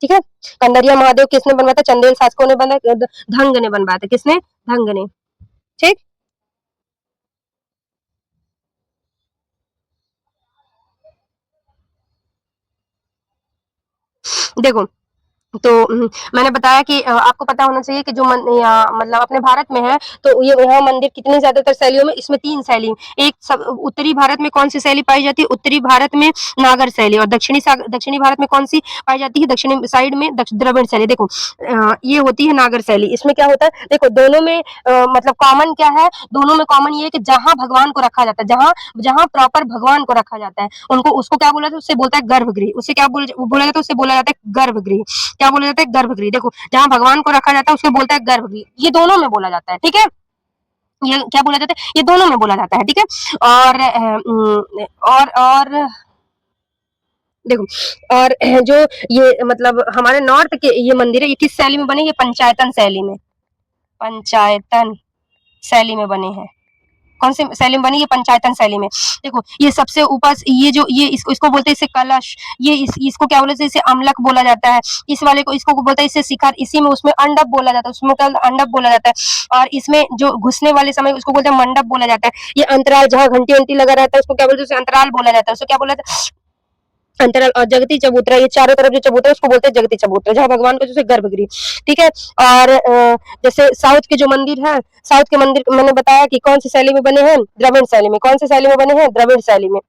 [SPEAKER 1] ठीक है, कंदरिया महादेव किसने बनवाया था? चंदेल शासकों ने बनाया, धंग ने बनवाया था। किसने? धंग ने। ठीक, देखो तो मैंने बताया कि आपको पता होना चाहिए कि जो मतलब अपने भारत में है तो ये यहाँ मंदिर कितने ज्यादातर शैलियों में, इसमें 3 शैली, एक सब उत्तरी भारत में कौन सी शैली पाई जाती है, उत्तरी भारत में नागर शैली, और दक्षिणी भारत में कौन सी पाई जाती है, दक्षिणी साइड में द्रविड़ शैली। देखो ये होती है नागर शैली। इसमें क्या होता है, देखो दोनों में मतलब कॉमन क्या है, दोनों में कॉमन ये है कि जहाँ भगवान को रखा जाता है, जहाँ जहाँ प्रॉपर भगवान को रखा जाता है, उनको उसको क्या बोला जाता है, उससे बोलता है गर्भगृह। उससे क्या बोला जाता है, उससे बोला जाता है गर्भगृह। क्या बोला जाता है, गर्भगृह। देखो जहाँ भगवान को रखा जाता है उसको बोलता है गर्भगृह। ये दोनों में बोला जाता है, ठीक है। ये क्या बोला जाता है, ये दोनों में बोला जाता है, ठीक है। और और देखो और जो ये मतलब हमारे नॉर्थ के ये मंदिर है, ये किस शैली में बने, ये पंचायतन शैली में, पंचायतन शैली में बने हैं। कौन सी शैली में बनी, ये पंचायतन शैली में। देखो ये सबसे ऊपर ये जो ये इसको बोलते हैं इसे कलश, ये इसको क्या बोलते हैं, इसे अमलक बोला जाता है। इस वाले को इसको बोलते हैं इसे शिखर, इसी में उसमें अंडप बोला जाता है, उसमें क्या अंडप बोला जाता है। और इसमें जो घुसने वाले समय उसको बोलते हैं मंडप बोला जाता है। ये अंतराल जहाँ घंटी वंटी लगा रहता है उसको क्या बोलते हैं, उसे अंतराल बोला जाता है। उसको क्या बोला जाता है, अंतराल। और जगती चबूतरा, ये चारों तरफ जो चबूतरा है उसको बोलते हैं जगती चबूतरा, जहाँ भगवान को जैसे गर्भगृह, ठीक है। और जैसे साउथ के जो मंदिर है, साउथ के मंदिर मैंने बताया कि कौन सी शैली में बने हैं, द्रविड़ शैली में। कौन सी शैली में बने हैं, द्रविड़ शैली में।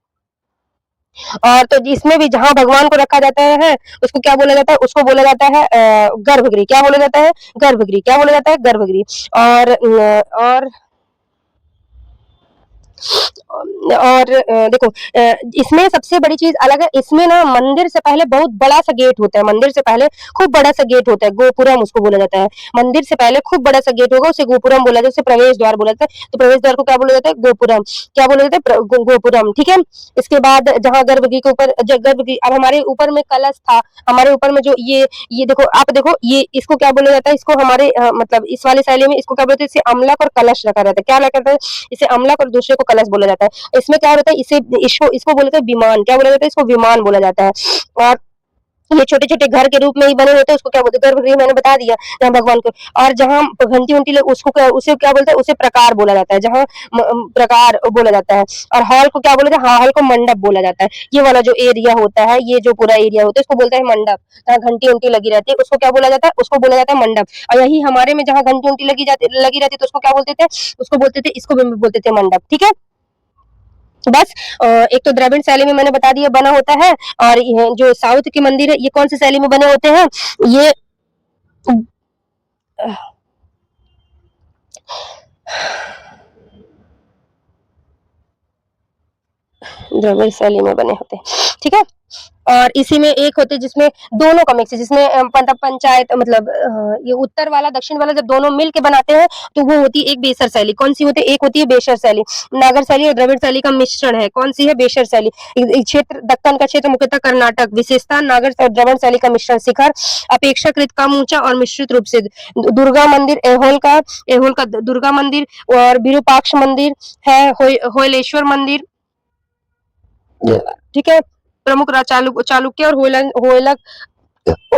[SPEAKER 1] और तो इसमें भी जहाँ भगवान को रखा जाता है उसको क्या बोला जाता है, उसको बोला जाता है गर्भगृह। क्या बोला जाता है, गर्भगृह। क्या बोला जाता है, गर्भगृह। और देखो इसमें सबसे बड़ी चीज अलग है, इसमें ना मंदिर से पहले बहुत बड़ा सा गेट होता है, मंदिर से पहले खूब बड़ा सा गेट होता है, गोपुरम उसको बोला जाता है। मंदिर से पहले खूब बड़ा सा गेट होगा, उसे गोपुरम बोला जाता है, उसे प्रवेश द्वार बोला जाता है। तो प्रवेश द्वार को क्या बोला जाता है, गोपुरम। क्या बोला जाता है, गोपुरम, ठीक है। इसके बाद जहाँ गर्भगृह के ऊपर गर्भगृह, अब हमारे ऊपर में कलश था, हमारे ऊपर में जो ये देखो, आप देखो ये इसको क्या बोला जाता है, इसको हमारे मतलब इस वाली शैली में इसको क्या बोलते हैं, इसे अमलक और कलश रखा रहता है। क्या रखा रहता है, इसे अमलक और दूसरे को कलश बोला जाता है। इसमें क्या होता है, इसे इसको इसको बोला जाता है विमान। क्या बोला जाता है, इसको विमान बोला जाता है। और ये छोटे-छोटे घर के रूप में ही बने होते हैं, उसको क्या बोलते हैं, गर्भगृह मैंने बता दिया, जहाँ भगवान को। और जहाँ घंटी-वंटी उसे क्या बोलते हैं, उसे प्रकार बोला जाता है, जहाँ प्रकार बोला जाता है। और हॉल को क्या बोला जाता है, हाँ, हॉल को मंडप बोला जाता है। ये वाला जो एरिया होता है, ये जो पूरा एरिया होता है, इसको बोलते हैं मंडप। जहाँ घंटी-वंटी लगी रहती है, उसको क्या बोला जाता है, उसको बोला जाता है मंडप। और यही हमारे में जहाँ घंटी-वंटी लगी रहती है, तो उसको क्या बोलते थे, उसको बोलते थे, इसको भी बोलते थे मंडप, ठीक है। बस एक तो द्रविड़ शैली में मैंने बता दिया बना होता है, और ये जो साउथ के मंदिर है ये कौन सी शैली में बने होते हैं, ये द्रविड़ शैली में बने होते हैं, ठीक है। और इसी में एक होते हैं जिसमें दोनों का मिक्स है, जिसमें मतलब पंचायत मतलब ये उत्तर वाला दक्षिण वाला जब दोनों मिल के बनाते हैं तो वो होती है एक बेसर शैली। कौन सी होती है, एक होती है बेसर शैली, नागर शैली और द्रविड़ शैली का मिश्रण है। कौन सी है, बेसर शैली। क्षेत्र दक्कन का क्षेत्र मुख्यतः कर्नाटक, विशेषता नागर और द्रविड़ शैली का मिश्रण, शिखर अपेक्षाकृत कम ऊंचा और मिश्रित रूप से। दुर्गा मंदिर एहोल का दुर्गा मंदिर, और विरूपाक्ष मंदिर है, होयलेश्वर मंदिर, ठीक है। प्रमुख चालुक्य और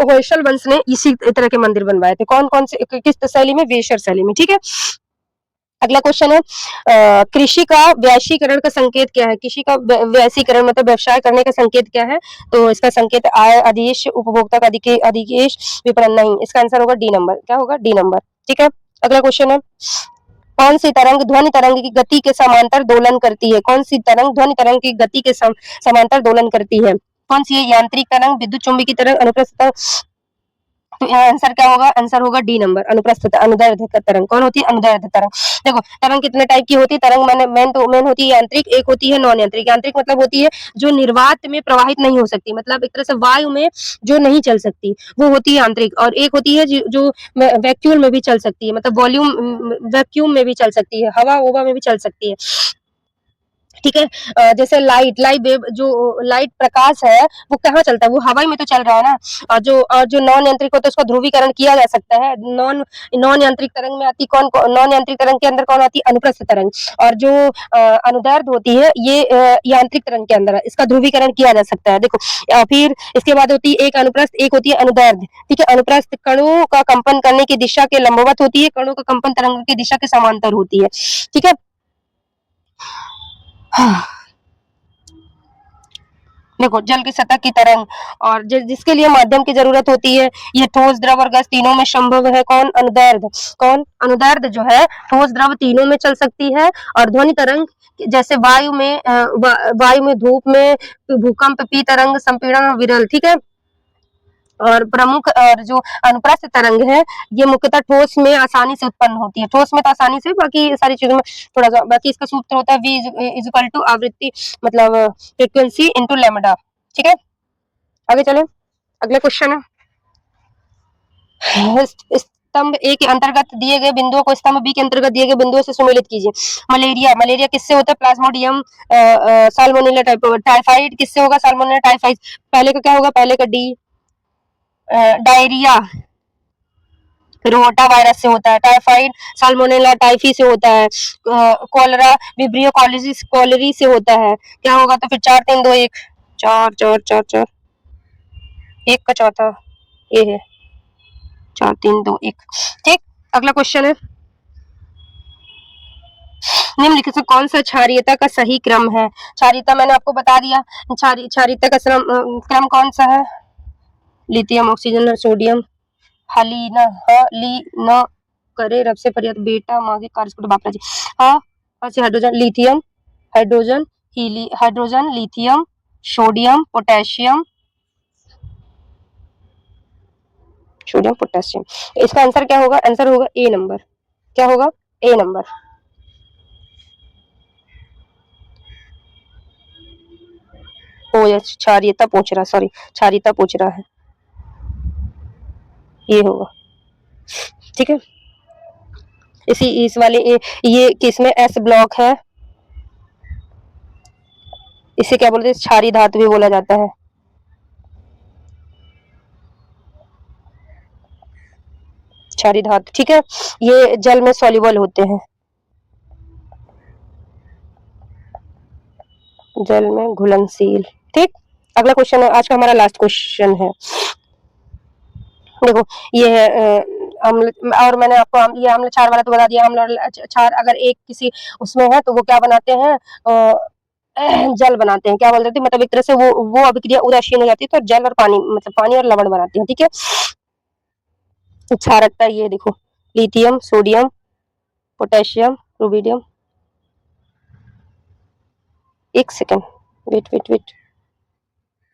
[SPEAKER 1] होयसल वंश ने इसी तरह के मंदिर बनवाए थे। कौन कौन से किस शैली में, वेशर शैली में, ठीक है। अगला क्वेश्चन है कृषि का वैश्वीकरण का संकेत क्या है। कृषि का वैश्वीकरण मतलब व्यवसाय करने का संकेत क्या है, तो इसका संकेत आय आदेश, उपभोक्ता का अधिकेश, विपणन। नहीं, इसका आंसर होगा डी नंबर। क्या होगा, डी नंबर, ठीक है। अगला क्वेश्चन है कौन सी तरंग ध्वनि तरंग की गति के समांतर दोलन करती है। कौन सी तरंग ध्वनि तरंग की गति के समांतर दोलन करती है, कौन सी है, यांत्रिक तरंग, विद्युत चुंबकीय तरंग, अनुप्रस्थ तरंग। तो यहाँ आंसर क्या होगा, आंसर होगा डी नंबर, अनुप्रस्थ अनुदैर्ध्य तरंग। कौन होती है, अनुदैर्ध्य तरंग। देखो तरंग कितने टाइप की होती है, तरंग मेन होती है यांत्रिक, एक होती है नॉन यांत्रिक। यांत्रिक मतलब होती है जो निर्वात में प्रवाहित नहीं हो सकती, मतलब एक तरह से वायु में जो नहीं चल सकती, वो होती है यांत्रिक। और एक होती है जो वैक्यूम में भी चल सकती है, मतलब वॉल्यूम वैक्यूम में भी चल सकती है, हवा ओवा में भी चल सकती है, ठीक है। जैसे लाइट वेव, जो लाइट प्रकाश है वो कहाँ चलता है, वो हवा में तो चल रहा है ना। और जो नॉन यांत्रिक होता है उसका ध्रुवीकरण किया जा सकता है। नॉन नॉन यांत्रिक तरंग में आती कौन, नॉन यांत्रिक तरंग के अंदर कौन आती है, अनुप्रस्थ तरंग। और जो अनुदैर्ध्य होती है ये यांत्रिक तरंग के अंदर है, इसका ध्रुवीकरण किया जा सकता है। देखो फिर इसके बाद होती है एक अनुप्रस्थ, एक होती है अनुदैर्ध्य, ठीक है। अनुप्रस्थ कणों का कंपन करने की दिशा के लंबवत होती है, कणों का कंपन तरंग की दिशा के समांतर होती है, ठीक है। देखो जल की सतह की तरंग, और जिसके लिए माध्यम की जरूरत होती है, ये ठोस, द्रव और गैस तीनों में संभव है। कौन? अनुदैर्ध्य। कौन? अनुदैर्ध्य जो है ठोस, द्रव तीनों में चल सकती है। और ध्वनि तरंग जैसे वायु में वायु में, धूप में, भूकंप, पी तरंग, संपीड़न और विरल, ठीक है। और प्रमुख और जो अनुप्रस्थ तरंग है, ये मुख्यतः ठोस में आसानी से उत्पन्न होती है। ठोस में तो आसानी से, बाकी सारी चीजों में थोड़ा सा। बाकी इसका सूत्र होता है V इज इक्वल टू आवृत्ति, मतलब फ्रीक्वेंसी इंटू लैम्ब्डा, ठीक है। आगे चले, अगला क्वेश्चन है, स्तंभ ए के अंतर्गत दिए गए बिंदुओं को स्तंभ बी के अंतर्गत दिए गए बिंदुओं से सुमेलित कीजिए। मलेरिया, मलेरिया किससे होता है? प्लाज्मोडियम साल्मोनेला टाइफाइड किससे होगा? Salmonella typhoid. पहले का क्या होगा? पहले का डी। डायरिया रोटा वायरस से होता है। टाइफाइड साल्मोनेला टाइफी से होता है। कॉलरा विब्रियो कॉलेरी से होता है। क्या होगा? तो फिर 4 3 2 1, 4 4 4 4, 1 का चौथा ये है, 4 3 2 1, ठीक। अगला क्वेश्चन है, निम्नलिखित से कौन सा क्षारीयता का सही क्रम है? क्षारीयता मैंने आपको बता दिया। क्षारीयता का क्रम कौन सा है? लिथियम, ऑक्सीजन और सोडियम। हलीना हलीना करे रब से फरियाद बेटा मांगे कार्य बापरा जी। हाँ, hydrogen, lithium, hydrogen, hydrogen, lithium, sodium, potassium, sodium, potassium. इसका आंसर क्या होगा? आंसर होगा ए नंबर। क्या होगा? ए नंबर। ओ यस, क्षारीयता पूछ रहा, सॉरी, क्षारीयता पूछ रहा है, ये होगा, ठीक है। इस वाले ये किसमें एस ब्लॉक है, इसे क्या बोलते हैं? क्षारीय धातु भी बोला जाता है। क्षारीय धातु, ठीक है। ये जल में सॉल्युबल होते हैं, जल में घुलनशील, ठीक। अगला क्वेश्चन है, आज का हमारा लास्ट क्वेश्चन है। देखो ये है अम्ल, और मैंने आपको ये अम्ल क्षार वाला तो बता दिया। अम्ल और क्षार अगर एक किसी उसमें है तो वो क्या बनाते हैं? जल बनाते हैं। क्या बोलते थे? मतलब एक तरह से वो अभिक्रिया उदासीन हो जाती है, तो जल और पानी, मतलब पानी और लवण बनाते हैं, ठीक है। क्षारकता ये देखो, लिथियम, सोडियम, पोटेशियम, रुबिडियम। एक सेकेंड, वेट वेट वेट,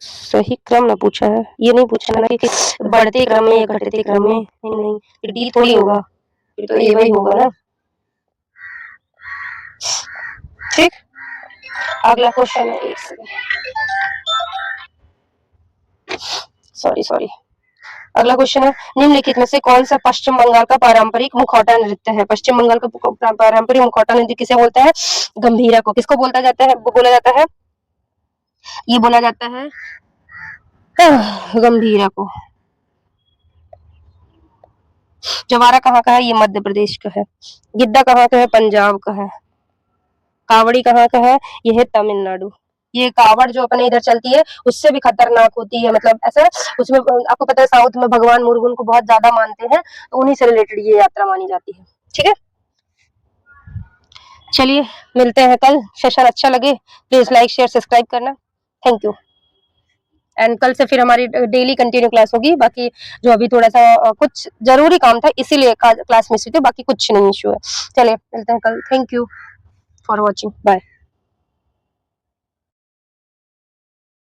[SPEAKER 1] सही क्रम ना पूछा है, ये नहीं पूछा ना कि बढ़ते क्रम में या घटते क्रम में। नहीं नहीं, डी थोड़ी होगा, फिर तो ए वाई होगा ना, ठीक। अगला क्वेश्चन है, सॉरी, अगला क्वेश्चन है, निम्नलिखित में से कौन सा पश्चिम बंगाल का पारंपरिक मुखौटा नृत्य है? पश्चिम बंगाल का पारंपरिक मुखौटा नृत्य किसे बोलते हैं? गंभीरा को। किसको बोला जाता है? बोला जाता है, ये बोला जाता है गंभीरा को। जवारा कहाँ का है? ये मध्य प्रदेश का है। गिद्दा कहाँ का है? पंजाब का है। कावड़ी कहाँ का है? ये है तमिलनाडु। ये कावड़ जो अपने इधर चलती है उससे भी खतरनाक होती है, मतलब ऐसा उसमें आपको पता है साउथ में भगवान मुरुगन को बहुत ज्यादा मानते हैं, तो उन्हीं से रिलेटेड ये यात्रा मानी जाती है, ठीक है। चलिए मिलते हैं कल, सेशन अच्छा लगे प्लीज लाइक शेयर सब्सक्राइब करना, थैंक यू। एंड कल से फिर हमारी डेली कंटिन्यू क्लास होगी। बाकी जो अभी थोड़ा सा कुछ जरूरी काम था इसीलिए क्लास मिस हुई थी, बाकी कुछ नहीं इशू है। चलिए मिलते हैं कल, thank you for watching, bye.